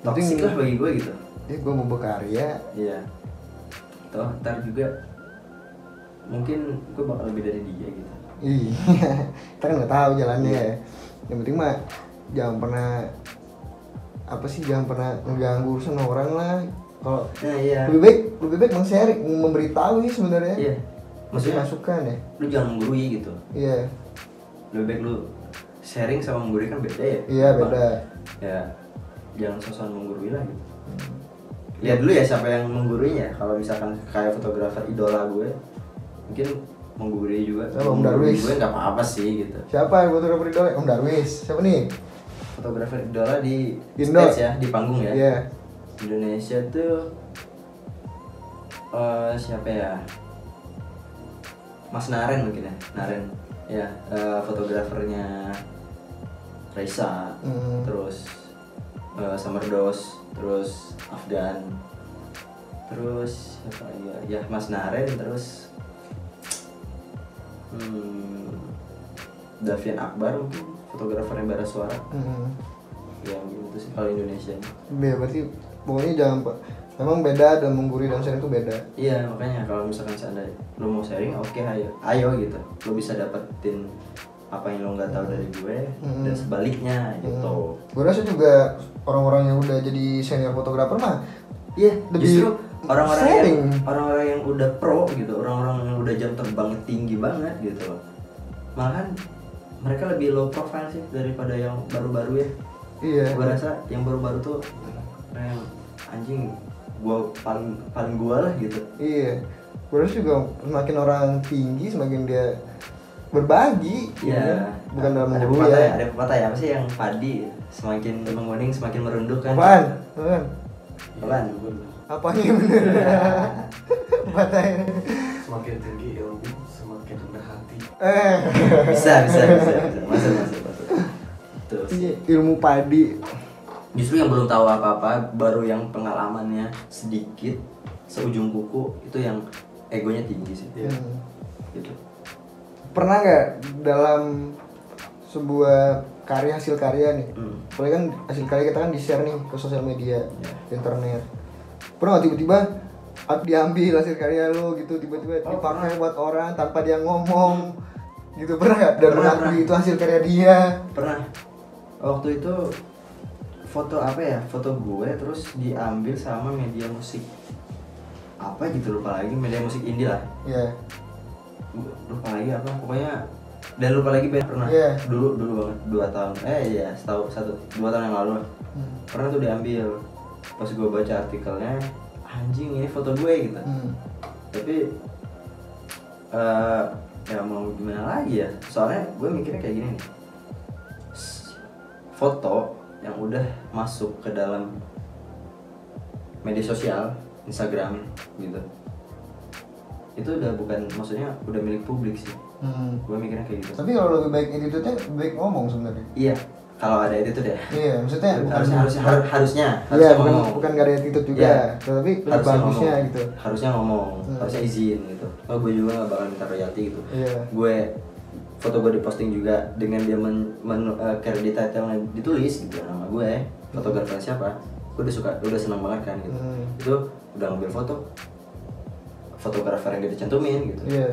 [SPEAKER 2] Toxic lah bagi gue gitu.
[SPEAKER 1] Ya gue mau berkarya.
[SPEAKER 2] Iya. Toh ntar juga mungkin gue bakal lebih dari dia gitu.
[SPEAKER 1] Iya, kita kan nggak tahu jalannya. Yang penting mah jangan pernah mengganggu urusan orang lah. Kalau
[SPEAKER 2] iya.
[SPEAKER 1] lebih baik men-sharing, memberitahu sih sebenarnya.
[SPEAKER 2] Iya. Maksudnya
[SPEAKER 1] masukan ya.
[SPEAKER 2] Lu jangan menggurui gitu.
[SPEAKER 1] Iya.
[SPEAKER 2] Lebih baik lu sharing sama menggurui kan beda ya.
[SPEAKER 1] Iya beda.
[SPEAKER 2] Ya jangan sosokan menggurui lah gitu. Lihat dulu ya siapa yang mengguruinya. Kalau misalkan kayak fotografer idola gue, mungkin menggurui juga.
[SPEAKER 1] Om Darwis.
[SPEAKER 2] Gue nggak apa-apa sih gitu.
[SPEAKER 1] Siapa yang fotografer idola? Om Darwis. Siapa nih?
[SPEAKER 2] Fotografer idola di
[SPEAKER 1] Indo.
[SPEAKER 2] stage ya, di panggung ya.
[SPEAKER 1] Iya.
[SPEAKER 2] Indonesia tuh siapa ya? Mas Naren mungkin ya. Naren. Ya, fotografernya Raisa. Terus Samerdos, terus Afgan, terus siapa lagi ya? Mas Naren, terus Davian Akbar mungkin fotografernya Bara Suara. Yang gitu sih kalau Indonesia.
[SPEAKER 1] Iya, berarti pokoknya memang beda dan menggurui dan sharing itu beda.
[SPEAKER 2] Iya, makanya kalau misalkan seandainya lo mau sharing, oke, ayo gitu. Lo bisa dapetin apa yang lo nggak tahu dari gue dan sebaliknya gitu.
[SPEAKER 1] Gue rasa juga orang-orang yang udah jadi senior fotografer mah
[SPEAKER 2] justru orang-orang yang udah pro gitu, orang-orang yang udah jam terbangnya tinggi banget gitu. Malahan mereka lebih low profile sih daripada yang baru-baru ya.
[SPEAKER 1] Iya.
[SPEAKER 2] Gue rasa yang baru-baru tuh yang anjing gua paling gua lah gitu.
[SPEAKER 1] Iya. Gue rasa juga semakin orang tinggi semakin dia berbagi.
[SPEAKER 2] Iya.
[SPEAKER 1] Bukan dalam
[SPEAKER 2] ada
[SPEAKER 1] menggurui
[SPEAKER 2] pepatah
[SPEAKER 1] ya.
[SPEAKER 2] Ada pepatah ya apa sih yang padi semakin menguning semakin merunduk kan?
[SPEAKER 1] Apaan? Apanya yang bener? Pepatahnya.
[SPEAKER 3] Semakin tinggi ilmu, semakin rendah hati.
[SPEAKER 2] Bisa. Masuk. Terus
[SPEAKER 1] Iya, ilmu padi.
[SPEAKER 2] justru yang belum tahu apa-apa, baru yang pengalamannya sedikit seujung kuku itu yang egonya tinggi sih. Gitu.
[SPEAKER 1] Pernah nggak dalam sebuah hasil karya nih, apalagi kan hasil karya kita kan di-share nih ke sosial media, ke internet. Pernah nggak tiba-tiba diambil hasil karya lo gitu, tiba-tiba dipakai buat orang tanpa dia ngomong gitu, pernah nggak? Dan mengakui itu hasil karya dia?
[SPEAKER 2] Pernah. Waktu itu foto gue terus diambil sama media musik apa gitu, lupa lagi, media musik indie lah.
[SPEAKER 1] Iya.
[SPEAKER 2] Lupa lagi apa, pokoknya, dan lupa lagi band. Pernah. Dulu banget, 2 tahun, 2 tahun yang lalu lah. Pernah tuh diambil. Pas gue baca artikelnya, anjing ini foto gue gitu. Tapi ya mau gimana lagi ya, soalnya gue mikirnya kayak gini nih, foto yang udah masuk ke dalam media sosial, Instagram gitu, itu udah bukan, maksudnya udah milik publik sih. Gue mikirnya kayak gitu.
[SPEAKER 1] Tapi kalau lebih baik attitude-nya, lebih baik ngomong sebenarnya.
[SPEAKER 2] Iya, kalau ada attitude ya.
[SPEAKER 1] Iya, maksudnya
[SPEAKER 2] harusnya
[SPEAKER 1] iya,
[SPEAKER 2] ngomong.
[SPEAKER 1] bukan gak ada attitude juga, tapi lebih bagusnya
[SPEAKER 2] ngomong.
[SPEAKER 1] gitu.
[SPEAKER 2] Harusnya ngomong, harusnya izin gitu. Oh, gue juga gak bakal minta royalti gitu.
[SPEAKER 1] Iya.
[SPEAKER 2] Foto gue diposting juga dengan dia kayak detailnya ditulis gitu nama gue, fotografer siapa. Gue udah senang banget kan gitu. Itu udah ngambil fotografer yang gak dicantumin gitu.
[SPEAKER 1] Iya.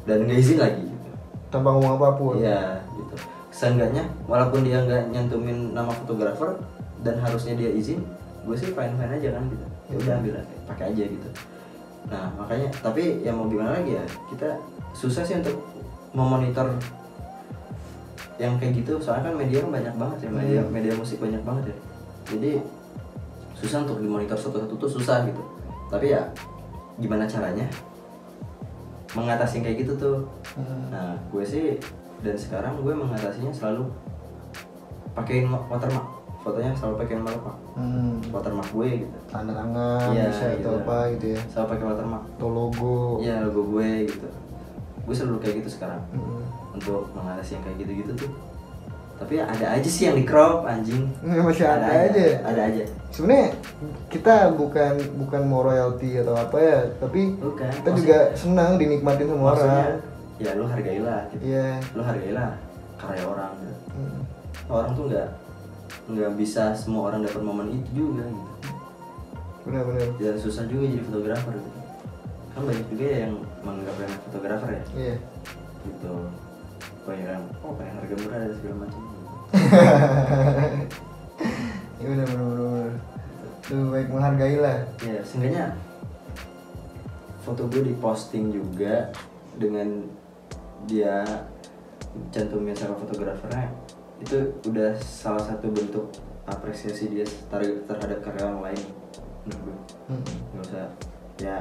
[SPEAKER 2] Dan nggak izin lagi gitu.
[SPEAKER 1] Tanpa ngomong apapun.
[SPEAKER 2] Iya gitu. Seenggaknya walaupun dia nggak nyantumin nama fotografer dan harusnya dia izin, gue sih fine aja kan gitu. Ya udah ambil aja, pakai aja gitu. Nah makanya, tapi yang mau gimana lagi ya, kita susah sih untuk memonitor yang kayak gitu, soalnya kan media kan banyak banget ya, media musik banyak banget ya, jadi susah untuk dimonitor satu-satu tuh susah gitu. Tapi ya gimana caranya mengatasi kayak gitu tuh. Nah gue sih, dan sekarang gue mengatasinya selalu pakein watermark fotonya selalu pakai watermark gue gitu.
[SPEAKER 1] Tanda tangan
[SPEAKER 2] Iya,
[SPEAKER 1] bisa
[SPEAKER 2] gitu.
[SPEAKER 1] atau apa gitu ya,
[SPEAKER 2] Selalu pakai watermark.
[SPEAKER 1] atau logo.
[SPEAKER 2] Iya, logo gue gitu. Gue selalu kayak gitu sekarang.
[SPEAKER 1] Hmm.
[SPEAKER 2] Untuk mengatasi yang kayak gitu-gitu tuh. Tapi ada aja sih yang di crop anjing.
[SPEAKER 1] Masih ada aja.
[SPEAKER 2] Ada aja.
[SPEAKER 1] Sebenarnya kita bukan mau royalti atau apa ya, tapi
[SPEAKER 2] Bukan.
[SPEAKER 1] kita juga senang dinikmatin sama
[SPEAKER 2] Maksudnya,
[SPEAKER 1] orang.
[SPEAKER 2] ya lu hargailah gitu.
[SPEAKER 1] Iya.
[SPEAKER 2] Lu hargailah karya orang gitu.
[SPEAKER 1] Hmm.
[SPEAKER 2] Orang tuh nggak bisa semua orang dapat momen itu juga gitu.
[SPEAKER 1] Benar-benar.
[SPEAKER 2] Ya susah juga jadi fotografer gitu. Kan banyak juga ya yang menganggap remeh fotografer ya
[SPEAKER 1] Iya.
[SPEAKER 2] gitu. Pengen harga murah dan segala macam.
[SPEAKER 1] Iya benar. Lebih baik menghargai lah.
[SPEAKER 2] Ya seenggaknya foto gue diposting juga dengan dia cantumin sama fotografernya, itu udah salah satu bentuk apresiasi dia terhadap karya orang lain menurut gue. Nggak usah ya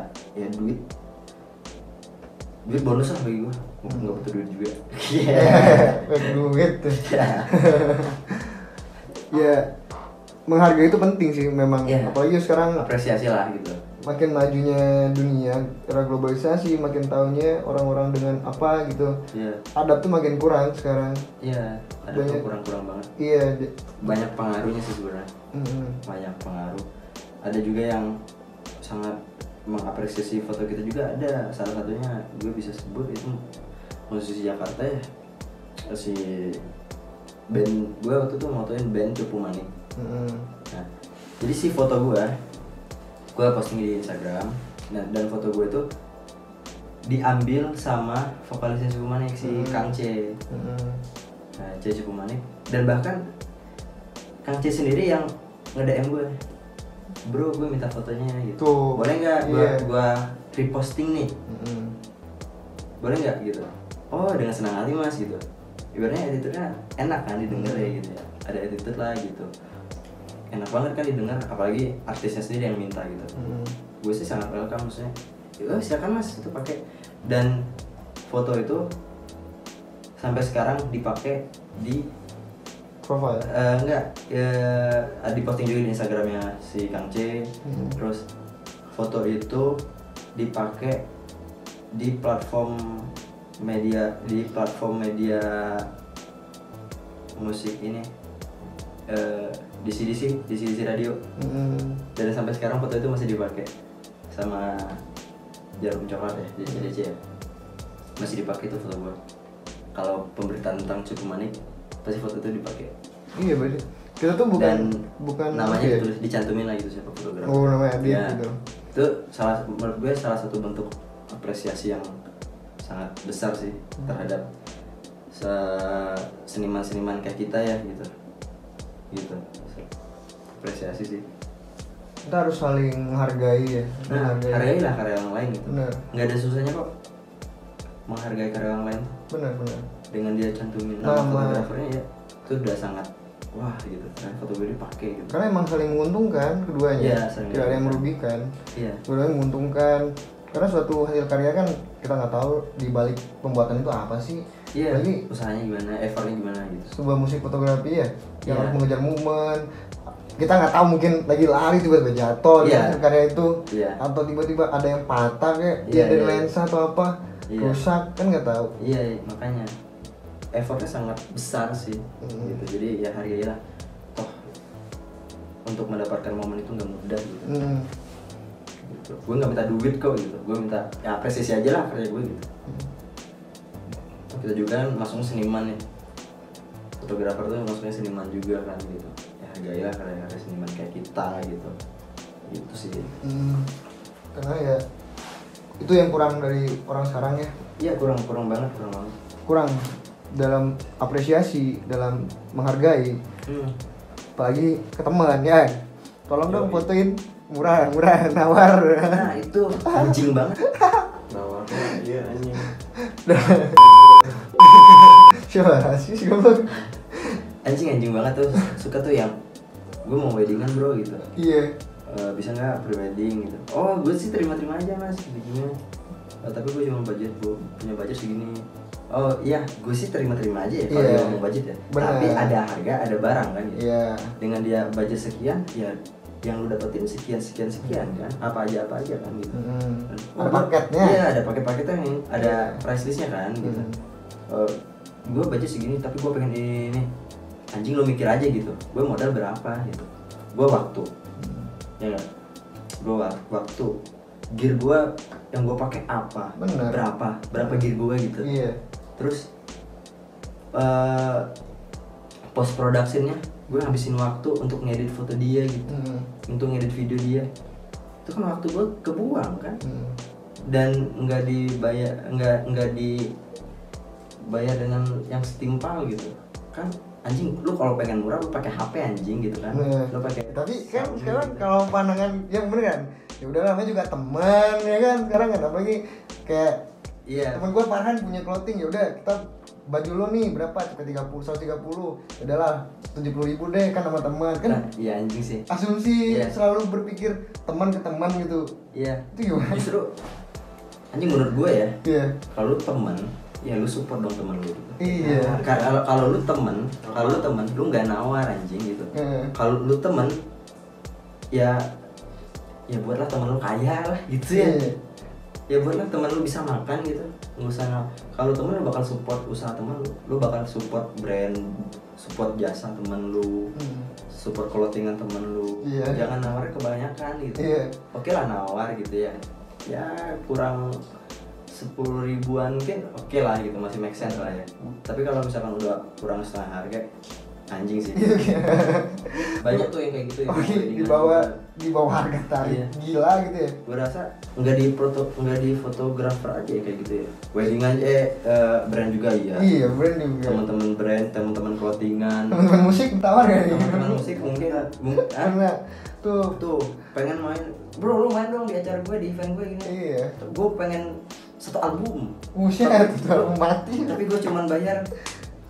[SPEAKER 2] duit bonus lah bagi gue, nggak butuh duit juga.
[SPEAKER 1] Duit tuh. Ya menghargai itu penting sih memang.
[SPEAKER 2] Iya.
[SPEAKER 1] Apalagi sekarang
[SPEAKER 2] Apresiasi lah gitu.
[SPEAKER 1] makin majunya dunia, era globalisasi, makin tahunya orang-orang dengan apa gitu.
[SPEAKER 2] Iya,
[SPEAKER 1] Adab tuh makin kurang sekarang.
[SPEAKER 2] iya, ada
[SPEAKER 1] Banyak.
[SPEAKER 2] tuh kurang banget.
[SPEAKER 1] Iya.
[SPEAKER 2] Banyak pengaruhnya sih sebenarnya. Banyak pengaruh. Ada juga yang sangat mengapresiasi foto kita juga ada. Salah satunya gue bisa sebut itu musisi Jakarta ya, si band gue waktu itu motoin band Cupu Manik. Nah, jadi si foto gue posting di Instagram dan foto gue itu diambil sama vokalisnya Cupu Manik, si Kang C. Nah, C Cupu Manik, dan bahkan Kang C sendiri yang nge-DM gue, bro gue minta fotonya gitu.
[SPEAKER 1] Tuh.
[SPEAKER 2] Boleh nggak
[SPEAKER 1] Iya.
[SPEAKER 2] gua reposting nih? Boleh nggak gitu? Oh dengan senang hati mas gitu. Ibaratnya attitude-nya enak kan didengar ya gitu ya. Ada attitude lah gitu. Enak banget kan didengar, apalagi artisnya sendiri yang minta gitu. Gue sih sangat welcome, maksudnya silakan mas itu pakai. Dan foto itu sampai sekarang dipakai di
[SPEAKER 1] Profile.
[SPEAKER 2] diposting juga di Instagramnya si Kang C. Terus foto itu dipakai di platform media musik ini, di radio. Dan sampai sekarang foto itu masih dipakai sama Jarum Coklat ya, DC ya, masih dipakai tuh foto gua. Kalau pemberitaan tentang Cupu Manik pasti foto itu dipakai.
[SPEAKER 1] Iya berarti kita tuh bukan
[SPEAKER 2] namanya
[SPEAKER 1] apa ya?
[SPEAKER 2] ditulis, dicantumin lagi tuh siapa fotografer.
[SPEAKER 1] Oh namanya dia
[SPEAKER 2] Ya,
[SPEAKER 1] gitu.
[SPEAKER 2] itu menurut gue salah satu bentuk apresiasi yang sangat besar sih terhadap seniman-seniman kayak kita ya gitu apresiasi sih.
[SPEAKER 1] Kita harus saling menghargai ya.
[SPEAKER 2] Nah, hargailah karya orang lain gitu.
[SPEAKER 1] Benar.
[SPEAKER 2] Nggak ada susahnya kok menghargai karya orang lain
[SPEAKER 1] Benar.
[SPEAKER 2] dengan dia cantumin nama
[SPEAKER 1] Nama.
[SPEAKER 2] fotografernya, ya itu udah sangat wah gitu. Nah, foto gue dipakai gitu.
[SPEAKER 1] Karena emang saling menguntungkan keduanya.
[SPEAKER 2] Iya, saling
[SPEAKER 1] Tidak ada yang
[SPEAKER 2] menguntungkan.
[SPEAKER 1] merugikan.
[SPEAKER 2] Iya.
[SPEAKER 1] Keduanya menguntungkan. Karena suatu hasil karya kan kita nggak tahu di balik pembuatan itu apa sih.
[SPEAKER 2] Iya.
[SPEAKER 1] Lagi
[SPEAKER 2] Usahanya gimana, effortnya gimana gitu.
[SPEAKER 1] sebuah musik fotografi ya yang
[SPEAKER 2] Iya.
[SPEAKER 1] harus mengejar momen. Kita nggak tahu, mungkin lagi lari tiba-tiba jatuh di
[SPEAKER 2] Iya.
[SPEAKER 1] hasil karya itu.
[SPEAKER 2] Iya.
[SPEAKER 1] Atau tiba-tiba ada yang patah kayak
[SPEAKER 2] Iya,
[SPEAKER 1] dari
[SPEAKER 2] iya.
[SPEAKER 1] lensa atau apa.
[SPEAKER 2] Iya.
[SPEAKER 1] Rusak kan nggak tahu.
[SPEAKER 2] Iya, makanya effortnya sangat besar sih gitu. Jadi ya hargailah, toh untuk mendapatkan momen itu nggak mudah gitu. Gitu. Gue nggak minta duit kok gitu, gue minta ya apresiasi aja lah karya gue gitu. Kita juga kan masuknya seniman ya, fotografer tuh masuknya seniman juga kan gitu. Ya hargailah karya-karya seniman kayak kita gitu. Gitu sih.
[SPEAKER 1] Karena ya itu yang kurang dari orang sekarang ya.
[SPEAKER 2] Iya kurang banget.
[SPEAKER 1] Kurang dalam apresiasi, dalam menghargai. Apalagi ke teman ya. Tolong dong
[SPEAKER 2] Yoi.
[SPEAKER 1] fotoin murah nawar.
[SPEAKER 2] Nah itu anjing banget.
[SPEAKER 3] Nawar iya anjing.
[SPEAKER 1] Siapa sih goblok?
[SPEAKER 2] Anjing banget tuh, suka tuh yang gue mau weddingan bro gitu.
[SPEAKER 1] Iya.
[SPEAKER 2] Bisa nggak pre-wedding gitu. Oh gue sih terima aja mas, gini. Tapi gue cuma punya budget segini. Oh iya, gue sih terima-terima aja ya kalau
[SPEAKER 1] Iya.
[SPEAKER 2] dia ngomong budget ya.
[SPEAKER 1] Benar.
[SPEAKER 2] Tapi ada harga, ada barang kan gitu.
[SPEAKER 1] Iya.
[SPEAKER 2] Dengan dia budget sekian, ya yang lu dapetin sekian kan. Apa aja kan gitu.
[SPEAKER 1] Ada paketnya.
[SPEAKER 2] Iya, ada paket-paketnya yang ada price listnya kan gitu. Gue budget segini tapi gue pengen ini. Anjing lo mikir aja gitu. Gue modal berapa gitu. Gue waktu. Ya nggak? Gue waktu. Gear gue yang gue pakai apa?
[SPEAKER 1] Bener.
[SPEAKER 2] Berapa gear gue gitu.
[SPEAKER 1] Iya.
[SPEAKER 2] Terus post productionnya gue habisin waktu untuk ngedit foto dia gitu, untuk ngedit video dia. Itu kan waktu gue kebuang kan. Dan nggak dibayar dengan yang setimpal gitu kan. Anjing, lu kalau pengen murah lu pakai HP anjing gitu kan. Lu pakai.
[SPEAKER 1] Tapi kan sekarang kalau pandangan yang bener kan, ya udah namanya juga teman ya kan sekarang kan, apalagi kayak temen gue Farhan punya clothing, ya udah kita baju lo nih berapa, cepet 130, udahlah 70.000 deh kan sama teman kan.
[SPEAKER 2] Nah, iya anjing sih.
[SPEAKER 1] Asumsi selalu berpikir teman ke teman gitu.
[SPEAKER 2] Iya.
[SPEAKER 1] Itu gimana?
[SPEAKER 2] Justru anjing menurut gue ya.
[SPEAKER 1] Iya.
[SPEAKER 2] Kalau lu teman, ya lu support dong teman lu gitu.
[SPEAKER 1] Iya.
[SPEAKER 2] Kalau lu teman, lu nggak nawar anjing gitu. Kalau lu teman, ya buatlah teman lu kaya lah gitu ya. Ya buatlah teman lu bisa makan gitu. Nggak usah. Kalau teman lu bakal support usaha teman lu bakal support brand, support jasa teman lu, support clothingan teman lu. Jangan nawar kebanyakan gitu. Oke lah nawar gitu ya. Ya kurang 10 ribuan mungkin oke lah gitu, masih make sense lah ya. Tapi kalau misalkan udah kurang setengah harga, anjing sih. Banyak tuh yang kayak gitu ya.
[SPEAKER 1] Di bawah harga tarif. Gila gitu ya.
[SPEAKER 2] Gue rasa nggak di fotografer aja ya kayak gitu ya. Wedding aja brand juga ya.
[SPEAKER 1] Iya, brand juga.
[SPEAKER 2] Teman-teman brand, teman-teman clothingan.
[SPEAKER 1] Teman-teman musik tawar gak nih?
[SPEAKER 2] Teman-teman musik mungkin
[SPEAKER 1] karena tuh
[SPEAKER 2] pengen main. Bro, lu main dong di acara gue, di event gue gini.
[SPEAKER 1] Iya.
[SPEAKER 2] Gue pengen 1 album.
[SPEAKER 1] Buset, album mati.
[SPEAKER 2] Tapi gue cuman bayar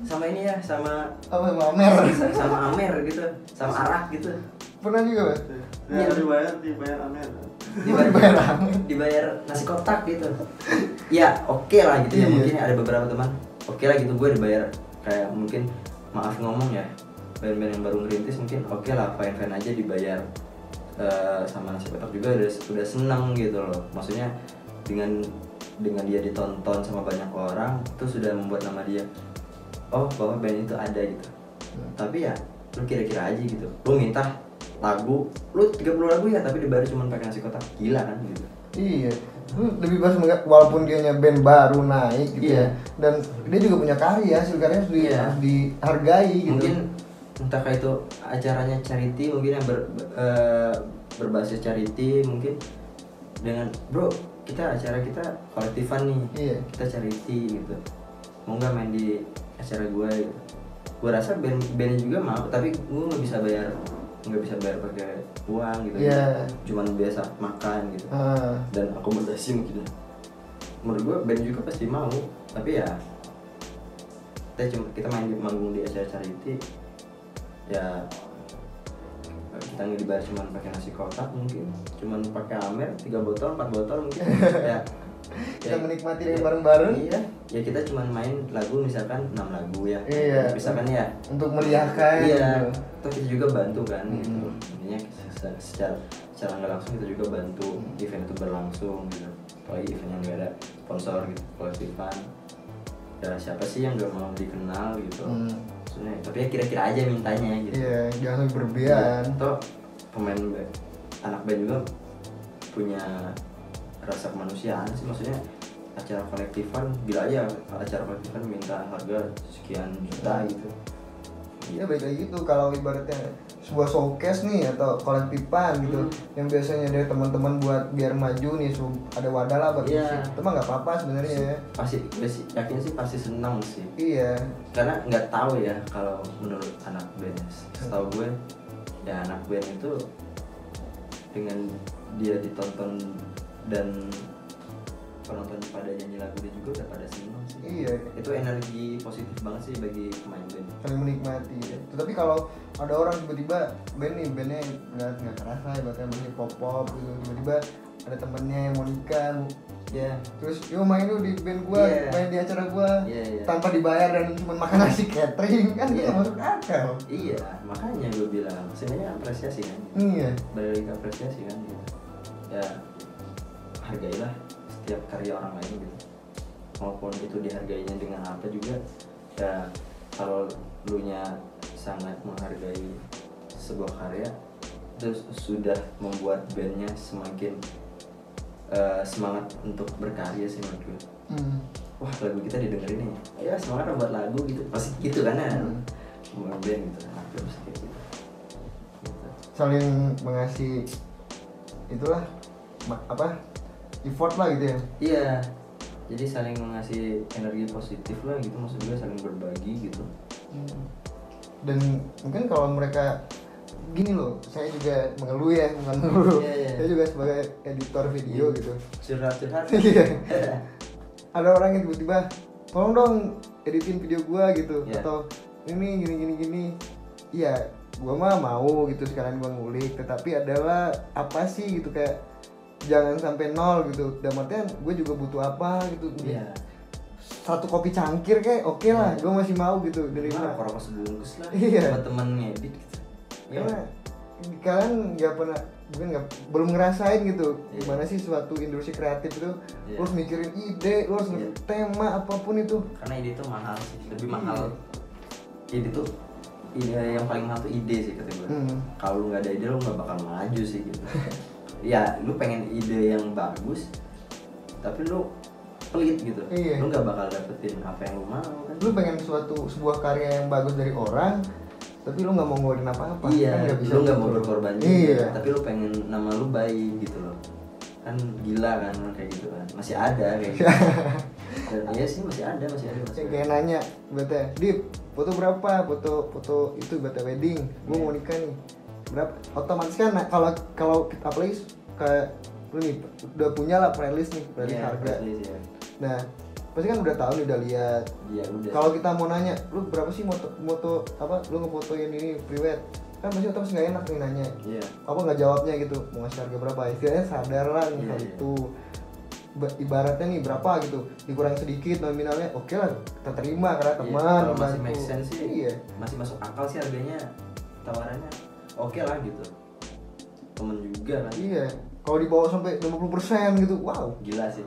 [SPEAKER 2] sama ini ya, sama
[SPEAKER 1] Amer.
[SPEAKER 2] Sama Amer gitu, sama Arak gitu.
[SPEAKER 1] Pernah juga, Mas?
[SPEAKER 3] Ya, dibayar Amer.
[SPEAKER 2] Dibayar nasi kotak gitu. Ya, oke lah gitu ya. Mungkin ada beberapa teman. Oke lah gitu, gue dibayar kayak mungkin, maaf ngomong ya, band-band yang baru ngerintis mungkin oke lah, fine-fine aja dibayar sama nasi kotak juga udah seneng gitu loh. Maksudnya dengan dia ditonton sama banyak orang itu sudah membuat nama dia, oh bahwa band itu ada gitu. Tapi ya lu kira-kira aja gitu, lu minta lagu lu 30 lagu ya tapi dibayar cuma pakai nasi kotak, gila kan gitu.
[SPEAKER 1] Iya, lebih bagus walaupun dia band baru naik gitu ya, dan dia juga punya karya, hasil karyanya harus dihargai gitu.
[SPEAKER 2] Mungkin entah kayak itu acaranya charity, mungkin yang berbasis charity, mungkin dengan bro acara kita kolektifan nih, kita charity gitu, mau nggak main di acara gue gitu. Gue rasa band juga mau, tapi gue nggak bisa bayar pakai uang gitu. Cuman biasa makan gitu dan akomodasi mungkin. Menurut gue band juga pasti mau, tapi ya kita main di manggung di acara charity ya, kita nggak dibayar cuma pakai nasi kotak, mungkin cuma pakai Amer 3 botol 4 botol mungkin.
[SPEAKER 1] Kita menikmati dengan bareng-bareng.
[SPEAKER 2] Iya, ya kita cuma main lagu misalkan 6 lagu ya. Misalkan ya
[SPEAKER 1] untuk meriahkan.
[SPEAKER 2] Iya. Terus kita juga bantu kan gitu. Intinya secara nggak langsung kita juga bantu event itu berlangsung gitu. Apalagi event yang nggak ada sponsor gitu, kolektifan. Ya siapa sih yang nggak mau dikenal gitu. Maksudnya, tapi ya kira-kira aja mintanya gitu.
[SPEAKER 1] Iya, jangan berlebihan.
[SPEAKER 2] Toh pemain anak band juga punya rasa kemanusiaan sih, maksudnya acara kolektifan gila aja, acara kolektifan minta harga sekian juta gitu.
[SPEAKER 1] Ya baik lagi gitu, kalau ibaratnya sebuah showcase nih atau kolektifan gitu, yang biasanya dari teman-teman buat biar maju nih, ada wadah lah buat musik, itu mah nggak apa-apa sebenarnya ya.
[SPEAKER 2] Pasti yakin sih pasti senang sih.
[SPEAKER 1] Iya.
[SPEAKER 2] Karena nggak tahu ya kalau menurut anak band, setahu gue ya anak band itu dengan dia ditonton dan penonton pada nyanyi lagu dia juga udah pada senang sih.
[SPEAKER 1] Iya.
[SPEAKER 2] Itu energi positif banget sih bagi pemain band.
[SPEAKER 1] Saling menikmati. Ya. Tapi kalau ada orang tiba-tiba bandnya nggak kerasa, bahkan masih pop gitu, tiba-tiba ada temennya yang mau nikah,
[SPEAKER 2] Iya.
[SPEAKER 1] Terus yo main lu di band gua,
[SPEAKER 2] Iya.
[SPEAKER 1] main di acara gua,
[SPEAKER 2] Iya.
[SPEAKER 1] tanpa dibayar dan cuma makan nasi catering kan
[SPEAKER 2] Iya.
[SPEAKER 1] itu masuk akal.
[SPEAKER 2] Iya, makanya gue bilang sebenarnya apresiasi kan.
[SPEAKER 1] Iya.
[SPEAKER 2] Balik ke apresiasi kan gitu. Ya hargailah setiap karya orang lain gitu. Maupun itu dihargainya dengan apa juga. Ya kalau lu nya sangat menghargai sebuah karya, itu sudah membuat bandnya semakin semangat untuk berkarya sih menurut gue. Wah lagu kita didengerin nih, ya semangat buat lagu gitu, pasti gitu kan ya. Band gitu, pasti kayak gitu.
[SPEAKER 1] Saling mengasih itulah effort lah gitu ya.
[SPEAKER 2] Iya, jadi saling mengasih energi positif lah gitu, maksud gue saling berbagi gitu.
[SPEAKER 1] Dan mungkin kalau mereka gini loh, saya juga mengeluh ya, bukan mengeluh.
[SPEAKER 2] Iya.
[SPEAKER 1] Saya juga sebagai editor video gitu.
[SPEAKER 2] Curhat-curhat.
[SPEAKER 1] Iya. Ada orang yang tiba-tiba tolong dong editin video gua gitu,
[SPEAKER 2] Iya.
[SPEAKER 1] atau ini gini. Iya, gua mah mau gitu sekalian gua ngulik, tetapi adalah apa sih gitu, kayak jangan sampai nol gitu. Dan artian gue juga butuh apa gitu.
[SPEAKER 2] Iya.
[SPEAKER 1] Satu kopi cangkir kayak oke lah,
[SPEAKER 2] Iya.
[SPEAKER 1] gue masih mau gitu dari
[SPEAKER 2] Nah,
[SPEAKER 1] mana.
[SPEAKER 2] rokok sebungkus lah.
[SPEAKER 1] Iya.
[SPEAKER 2] Buat temen ngedit gitu.
[SPEAKER 1] Karena kalian nggak pernah, mungkin belum ngerasain gitu
[SPEAKER 2] Iya.
[SPEAKER 1] gimana sih suatu industri kreatif itu.
[SPEAKER 2] Iya.
[SPEAKER 1] Lu harus mikirin ide, lu harus
[SPEAKER 2] Iya.
[SPEAKER 1] tema apapun itu.
[SPEAKER 2] Karena ide itu mahal sih, lebih
[SPEAKER 1] Iya.
[SPEAKER 2] mahal. Ide tuh ide yang paling mahal tuh ide sih kata gue. Kalau lu nggak ada ide lu nggak bakal maju sih gitu. Ya lu pengen ide yang bagus, tapi lu pelit gitu.
[SPEAKER 1] Iya.
[SPEAKER 2] Lu nggak bakal dapetin apa yang lu mau kan.
[SPEAKER 1] Lu pengen sebuah karya yang bagus dari orang, tapi lu nggak mau ngeluarin apa-apa. Kan
[SPEAKER 2] Iya,
[SPEAKER 1] nggak bisa
[SPEAKER 2] lu nggak
[SPEAKER 1] gitu.
[SPEAKER 2] mau berkorban juga,
[SPEAKER 1] Iya.
[SPEAKER 2] tapi lu pengen nama lu baik gitu loh. Kan gila kan kayak gitu kan. Masih ada kayak gitu. Dan iya sih masih ada.
[SPEAKER 1] Kayak nanya, bete, Dip, foto berapa? Foto itu bete wedding. Gue
[SPEAKER 2] Iya.
[SPEAKER 1] mau nikah nih. Berapa? Otomatis kan kalau apalagi kayak lu nih udah punya lah playlist nih, playlist
[SPEAKER 2] Iya,
[SPEAKER 1] harga.
[SPEAKER 2] playlist, ya.
[SPEAKER 1] Nah, pasti kan udah tahu nih, udah lihat.
[SPEAKER 2] Iya udah.
[SPEAKER 1] Kalau kita mau nanya, lu berapa sih moto apa? Lu ngefotoin ini private? Kan pasti otomatis nggak enak nih nanya.
[SPEAKER 2] Iya.
[SPEAKER 1] Apa nggak jawabnya gitu? Mau ngasih harga berapa? Istilahnya sadar lah nih
[SPEAKER 2] Iya,
[SPEAKER 1] hal
[SPEAKER 2] iya.
[SPEAKER 1] itu. Ibaratnya nih berapa gitu, dikurang sedikit nominalnya, oke lah, kita terima karena
[SPEAKER 2] Iya,
[SPEAKER 1] teman.
[SPEAKER 2] kalau masih
[SPEAKER 1] membantu.
[SPEAKER 2] make sense sih.
[SPEAKER 1] Iya.
[SPEAKER 2] Masih masuk akal sih harganya. Tawarannya oke lah gitu. Temen juga kan.
[SPEAKER 1] Iya. Kalau dibawa sampai 50% gitu, wow.
[SPEAKER 2] Gila sih.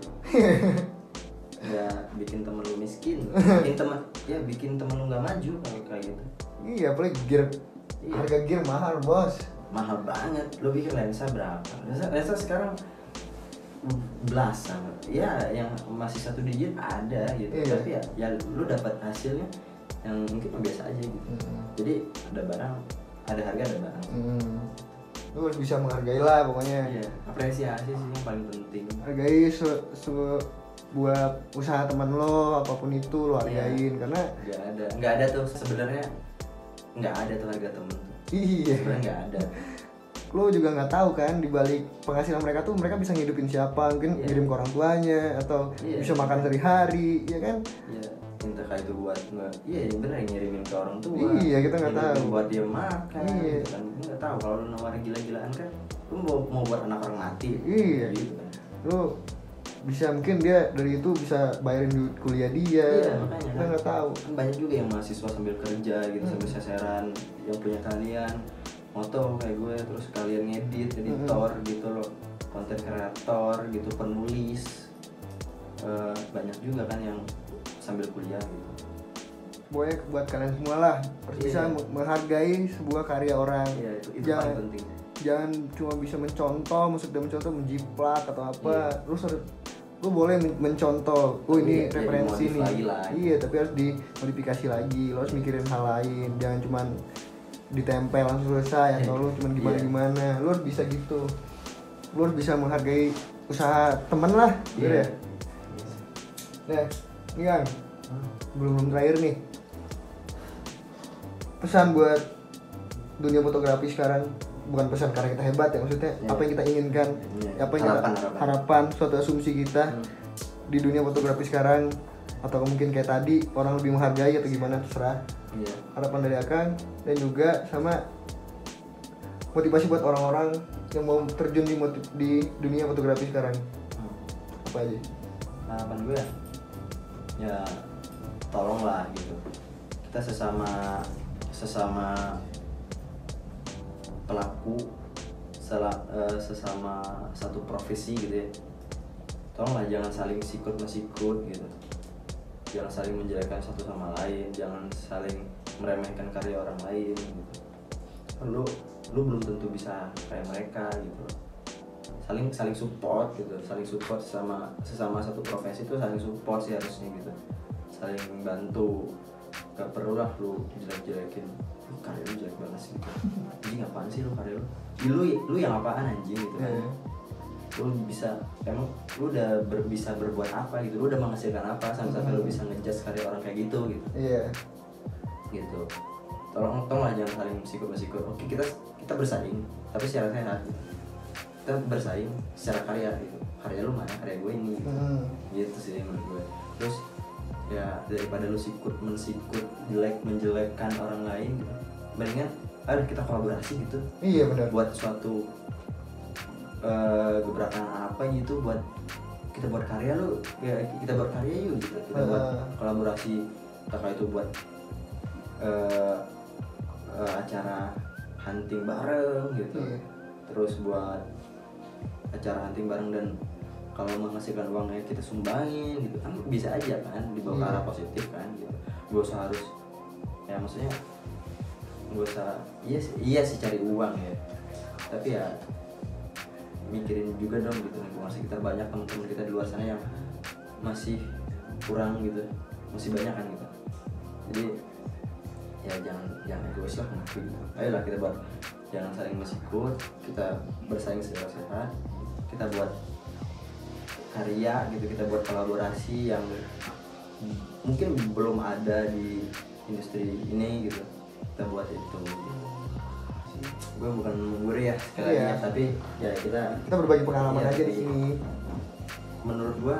[SPEAKER 2] Ya bikin temen lu miskin. Bikin temen lu nggak maju kalau kayak gitu.
[SPEAKER 1] Iya, apalagi gear,
[SPEAKER 2] Iya.
[SPEAKER 1] harga gear mahal bos.
[SPEAKER 2] Mahal banget. Lu pikir lensa berapa? Lensa sekarang belasan. Ya yang masih satu digit ada gitu.
[SPEAKER 1] Iya.
[SPEAKER 2] Tapi ya lu dapat hasilnya yang mungkin biasa aja gitu. Jadi ada barang, ada harga, ada barang.
[SPEAKER 1] Lu harus bisa menghargai lah pokoknya.
[SPEAKER 2] Iya, apresiasi sih yang paling penting.
[SPEAKER 1] Hargai sebuah usaha teman lo, apapun itu lo hargain. Karena
[SPEAKER 2] Nggak ada tuh sebenarnya, nggak ada tuh harga temen.
[SPEAKER 1] iya,
[SPEAKER 2] Sebenarnya nggak ada.
[SPEAKER 1] lo juga nggak tahu kan di balik penghasilan mereka tuh mereka bisa ngidupin siapa, mungkin
[SPEAKER 2] Iya.
[SPEAKER 1] ngirim ke orang tuanya atau
[SPEAKER 2] Iya.
[SPEAKER 1] bisa makan sehari-hari, ya kan?
[SPEAKER 2] Iya, entah kayak itu buat nggak, iya yang benar ngirimin ke orang tua.
[SPEAKER 1] Iya, kita nggak
[SPEAKER 2] Ngirimin
[SPEAKER 1] tahu.
[SPEAKER 2] buat dia makan.
[SPEAKER 1] Iya.
[SPEAKER 2] Gitu kan, lu nggak tahu kalau lu nawarin gila-gilaan kan, lu mau buat anak orang mati.
[SPEAKER 1] Iya.
[SPEAKER 2] Gitu kan.
[SPEAKER 1] Lo bisa mungkin dia dari itu bisa bayarin duit kuliah dia.
[SPEAKER 2] Iya makanya
[SPEAKER 1] Kita nggak tahu.
[SPEAKER 2] Kan banyak juga yang mahasiswa sambil kerja gitu, sambil seseran, yang punya kalian moto kayak gue, terus kalian ngedit, editor gitu loh, konten kreator gitu, penulis. Banyak juga kan yang sambil kuliah gitu.
[SPEAKER 1] Pokoknya buat kalian semua lah harus
[SPEAKER 2] Iya.
[SPEAKER 1] bisa menghargai sebuah karya orang.
[SPEAKER 2] Iya itu
[SPEAKER 1] Jangan
[SPEAKER 2] paling penting.
[SPEAKER 1] jangan cuma bisa mencontoh, maksudnya mencontoh menjiplak atau apa.
[SPEAKER 2] Iya.
[SPEAKER 1] Lu boleh mencontoh, oh ini
[SPEAKER 2] Iya,
[SPEAKER 1] referensi
[SPEAKER 2] dimodif
[SPEAKER 1] nih.
[SPEAKER 2] lagi lah.
[SPEAKER 1] Iya, tapi harus dimodifikasi lagi. Lo harus mikirin hal lain, jangan cuma ditempel langsung selesai atau lu cuma gimana-gimana. Lu harus bisa gitu. Lu harus bisa menghargai usaha temen lah, gitu
[SPEAKER 2] Iya.
[SPEAKER 1] ya. Nah, ini kan belum terakhir nih. Pesan buat dunia fotografi sekarang, bukan pesan karena kita hebat ya, maksudnya
[SPEAKER 2] Iya.
[SPEAKER 1] apa yang kita inginkan,
[SPEAKER 2] Iya.
[SPEAKER 1] apa yang harapan, suatu asumsi kita di dunia fotografi sekarang, atau mungkin kayak tadi orang lebih menghargai atau gimana, terserah.
[SPEAKER 2] Iya.
[SPEAKER 1] Harapan dari Akang dan juga sama motivasi buat orang-orang yang mau terjun di dunia fotografi sekarang. Apa Apa aja?
[SPEAKER 2] Harapan gue ya tolonglah gitu, kita sesama pelaku, sesama satu profesi gitu ya, tolonglah jangan saling sikut mesikut gitu, jangan saling menjelekkan satu sama lain, jangan saling meremehkan karya orang lain gitu. Lu belum tentu bisa kayak mereka gitu, saling support gitu, saling support sesama satu profesi itu, saling support sih harusnya gitu, saling bantu. Gak perlu lah lu jelek-jelekin, lu karya lu jelek banget sih gitu. Anjing apaan sih lu karya lu? Lu yang apaan anjing gitu kan? Lu bisa, emang lu udah bisa berbuat apa gitu, lu udah menghasilkan apa sampai lu bisa ngejudge karya orang kayak gitu gitu.
[SPEAKER 1] Iya.
[SPEAKER 2] Gitu. Tolonglah jangan saling sikut-sikut. Oke, kita bersaing tapi secara sehat gitu. Kita bersaing secara karya gitu. Karya lu mana, karya gue ini gitu. Gitu sih menurut gue. Terus ya daripada lu mensikut menjelekkan orang lain gitu, mendingan ayo kita kolaborasi gitu.
[SPEAKER 1] Iya benar.
[SPEAKER 2] Buat suatu gebrakan apa gitu, kita buat karya lu ya, kita buat karya yuk gitu, kita buat kolaborasi, entah itu buat acara hunting bareng gitu. Terus buat acara hunting bareng dan kalau menghasilkan uangnya kita sumbangin gitu kan, bisa aja kan dibawa ke arah positif kan gitu. Gak usah harus ya, maksudnya gak usah iya sih cari uang ya, tapi ya mikirin juga dong gitu, lingkungan sekitar banyak teman-teman kita di luar sana yang masih kurang gitu, masih banyak kan gitu. Jadi ya jangan egois lah gitu. Ayolah kita buat, jangan saling mesikut, kita bersaing secara sehat, kita buat karya gitu, kita buat kolaborasi yang mungkin belum ada di industri ini gitu, kita buat itu. Gue bukan menggurui ya sekali lagi, tapi ya kita
[SPEAKER 1] berbagi pengalaman
[SPEAKER 2] ya,
[SPEAKER 1] aja di sini.
[SPEAKER 2] Menurut gue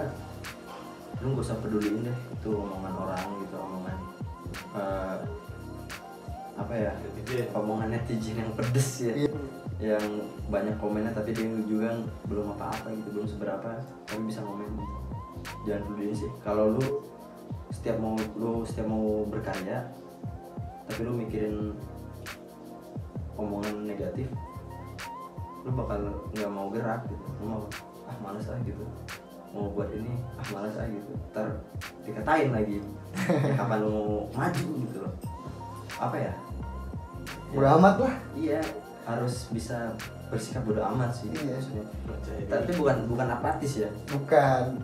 [SPEAKER 2] lu gak usah peduliin deh itu omongan orang gitu, omongan apa ya, omongan netizen yang pedes ya, yang banyak komennya tapi dia juga belum apa-apa gitu, belum seberapa tapi bisa komen. Jangan peduliin sih. Kalau lu setiap mau berkarya tapi lu mikirin omongan negatif, lu bakal nggak mau gerak gitu, lu mau malas gitu, mau buat ini malas gitu, ntar dikatain lagi ya, kapan lu mau maju gitu loh, apa ya,
[SPEAKER 1] bodo amat lah.
[SPEAKER 2] Iya, harus bisa bersikap bodo amat sih.
[SPEAKER 1] Iya.
[SPEAKER 2] Maksudnya. Tapi bukan apatis ya.
[SPEAKER 1] Bukan.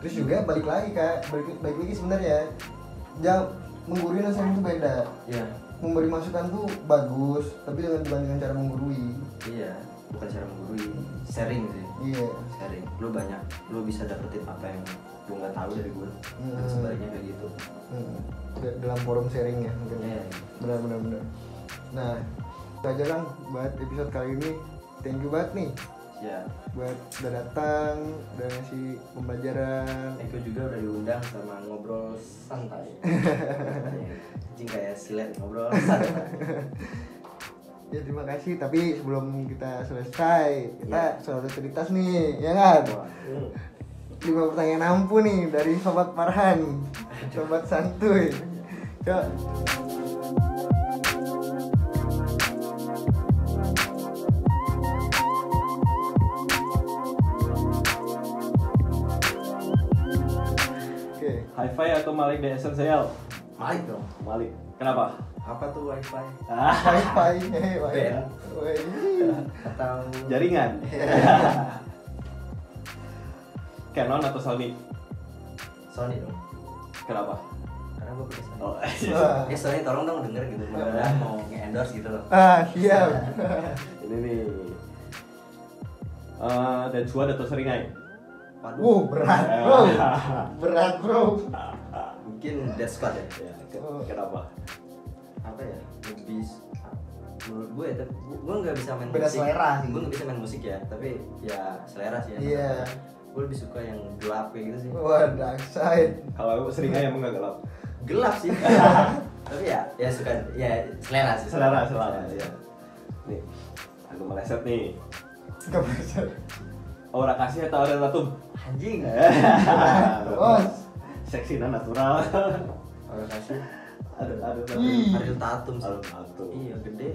[SPEAKER 1] Terus juga balik lagi sebenarnya, jangan menggurui nasihat itu beda.
[SPEAKER 2] Iya.
[SPEAKER 1] Memberi masukan tuh bagus, tapi dengan dibandingkan cara menggurui.
[SPEAKER 2] Iya, bukan cara menggurui, sharing sih.
[SPEAKER 1] Iya.
[SPEAKER 2] Sharing. Lu bisa dapetin apa yang lu nggak tahu dari gue. Dan sebaliknya kayak gitu.
[SPEAKER 1] Dalam forum sharing ya mungkin.
[SPEAKER 2] Iya.
[SPEAKER 1] Benar. Nah, itu aja Kang buat episode kali ini. Thank you banget nih.
[SPEAKER 2] Ya.
[SPEAKER 1] Buat udah datang, udah ngasih pembelajaran.
[SPEAKER 2] Eko juga udah diundang sama ngobrol santai. Anjing kayak silet ngobrol santai.
[SPEAKER 1] Ya terima kasih, tapi sebelum kita selesai, kita selalu cerita nih, ya kan? 5 pertanyaan ampuh nih dari Sobat Farhan, Sobat Santuy. Coba.
[SPEAKER 4] Hi-Fi atau Malik The Essential?
[SPEAKER 2] Malik dong.
[SPEAKER 4] Malik. Kenapa?
[SPEAKER 2] Apa tuh wifi?
[SPEAKER 1] Wi-Fi,
[SPEAKER 2] Ben. Atau
[SPEAKER 4] Jaringan. Canon atau Sony?
[SPEAKER 2] Sony dong.
[SPEAKER 4] Kenapa?
[SPEAKER 2] Karena gue pakai Sony.
[SPEAKER 4] Oh,
[SPEAKER 2] Sony tolong dong denger gitu. Mau nge-endorse gitu loh.
[SPEAKER 1] Siap.
[SPEAKER 4] ini nih. Dan Suad atau Seringai?
[SPEAKER 1] Berat bro.
[SPEAKER 2] Mungkin Death Squad ya.
[SPEAKER 4] Kenapa?
[SPEAKER 2] Apa ya? Lebih menurut gue ya, gue nggak bisa main
[SPEAKER 1] Beda
[SPEAKER 2] musik.
[SPEAKER 1] selera sih.
[SPEAKER 2] Gue nggak bisa main musik ya, tapi ya selera sih ya.
[SPEAKER 1] Iya.
[SPEAKER 2] Gue lebih suka yang gelap kayak gitu sih.
[SPEAKER 1] Wah, dahsyat.
[SPEAKER 4] Kalau Seringai emang nggak gelap?
[SPEAKER 2] Gelap sih. Tapi ya suka ya selera sih.
[SPEAKER 4] Selera. Ya. Nih, aku meleset nih.
[SPEAKER 1] Gak bisa.
[SPEAKER 4] Aura kasih atau aura tatum?
[SPEAKER 2] Anjing.
[SPEAKER 1] Bos.
[SPEAKER 4] Seksi dan natural.
[SPEAKER 2] Orang kasih
[SPEAKER 4] Ada
[SPEAKER 1] Ih.
[SPEAKER 2] Ariel Tatum sih.
[SPEAKER 4] Aura tatum.
[SPEAKER 2] Iya, gede.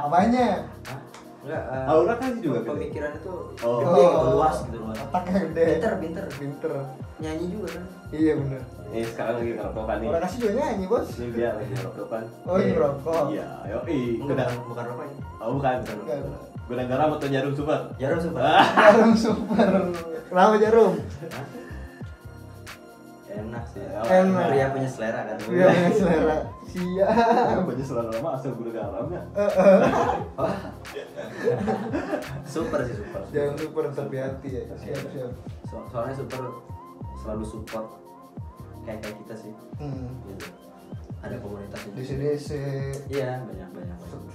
[SPEAKER 1] Apanya?
[SPEAKER 2] Hah? Enggak.
[SPEAKER 4] Aura kasih juga gede.
[SPEAKER 2] pemikirannya tuh
[SPEAKER 4] Oh.
[SPEAKER 2] gede gitu, luas gitu luas.
[SPEAKER 1] Otaknya gede.
[SPEAKER 2] Pinter.
[SPEAKER 1] Pinter.
[SPEAKER 2] Nyanyi juga kan.
[SPEAKER 1] Iya bener.
[SPEAKER 4] Sekarang lagi ngerokokan nih.
[SPEAKER 1] Orang kasih juga nyanyi bos.
[SPEAKER 4] Ini dia lagi ngerokokan.
[SPEAKER 1] Oh ini rokok.
[SPEAKER 4] Iya, yoi.
[SPEAKER 2] Enggak,
[SPEAKER 4] Udah.
[SPEAKER 2] bukan rokok ini.
[SPEAKER 4] Oh bukan.
[SPEAKER 1] Bukan.
[SPEAKER 4] Gudang garam atau jarum super?
[SPEAKER 2] Jarum super.
[SPEAKER 1] Jarum super. Kenapa jarum?
[SPEAKER 2] Hah? Enak sih.
[SPEAKER 1] Enak.
[SPEAKER 2] Pria punya selera kan.
[SPEAKER 1] Iya punya selera. Siap.
[SPEAKER 4] Baju selama lama asal gudang garam ya.
[SPEAKER 2] Super sih super.
[SPEAKER 1] Jarum super tapi hati ya. Siap.
[SPEAKER 2] Soalnya super selalu support kayak kita sih. Gitu. Ada komunitasnya.
[SPEAKER 1] Di sini si
[SPEAKER 2] Iya, banyak.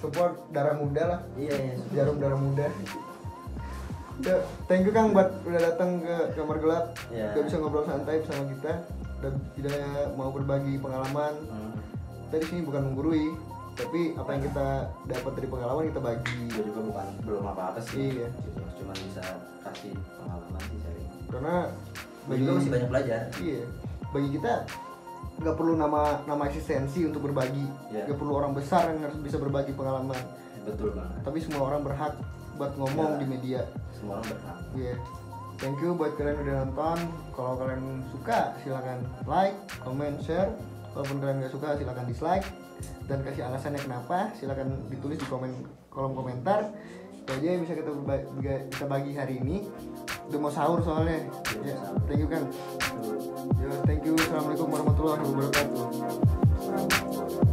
[SPEAKER 1] support darah muda lah.
[SPEAKER 2] Iya.
[SPEAKER 1] Jarum darah muda. Ya, thank you Kang buat udah datang ke kamar gelap.
[SPEAKER 2] Iya.
[SPEAKER 1] Udah bisa ngobrol santai bersama kita. Dan tidak mau berbagi pengalaman. Kita di sini bukan menggurui, tapi apa yang kita dapat dari pengalaman kita bagi.
[SPEAKER 2] Gue juga belum apa-apa sih.
[SPEAKER 1] Iya.
[SPEAKER 2] Cuma bisa kasih pengalaman sih sharing.
[SPEAKER 1] Karena
[SPEAKER 2] Gue juga masih banyak belajar.
[SPEAKER 1] Iya. Bagi kita nggak perlu nama eksistensi untuk berbagi.
[SPEAKER 2] Iya.
[SPEAKER 1] Nggak perlu orang besar yang harus bisa berbagi pengalaman.
[SPEAKER 2] Betul banget.
[SPEAKER 1] Tapi semua orang berhak buat ngomong
[SPEAKER 2] Iya.
[SPEAKER 1] di media.
[SPEAKER 2] Semua orang berhak.
[SPEAKER 1] Iya. Thank you buat kalian udah nonton. Kalau kalian suka silakan like, comment, share. Kalaupun kalian nggak suka silakan dislike dan kasih alasannya kenapa. Silakan ditulis di kolom komentar. Itu aja yang bisa kita bagi hari ini. Udah mau sahur soalnya. Ya, thank you kan. Yo, thank you. Assalamualaikum warahmatullahi wabarakatuh.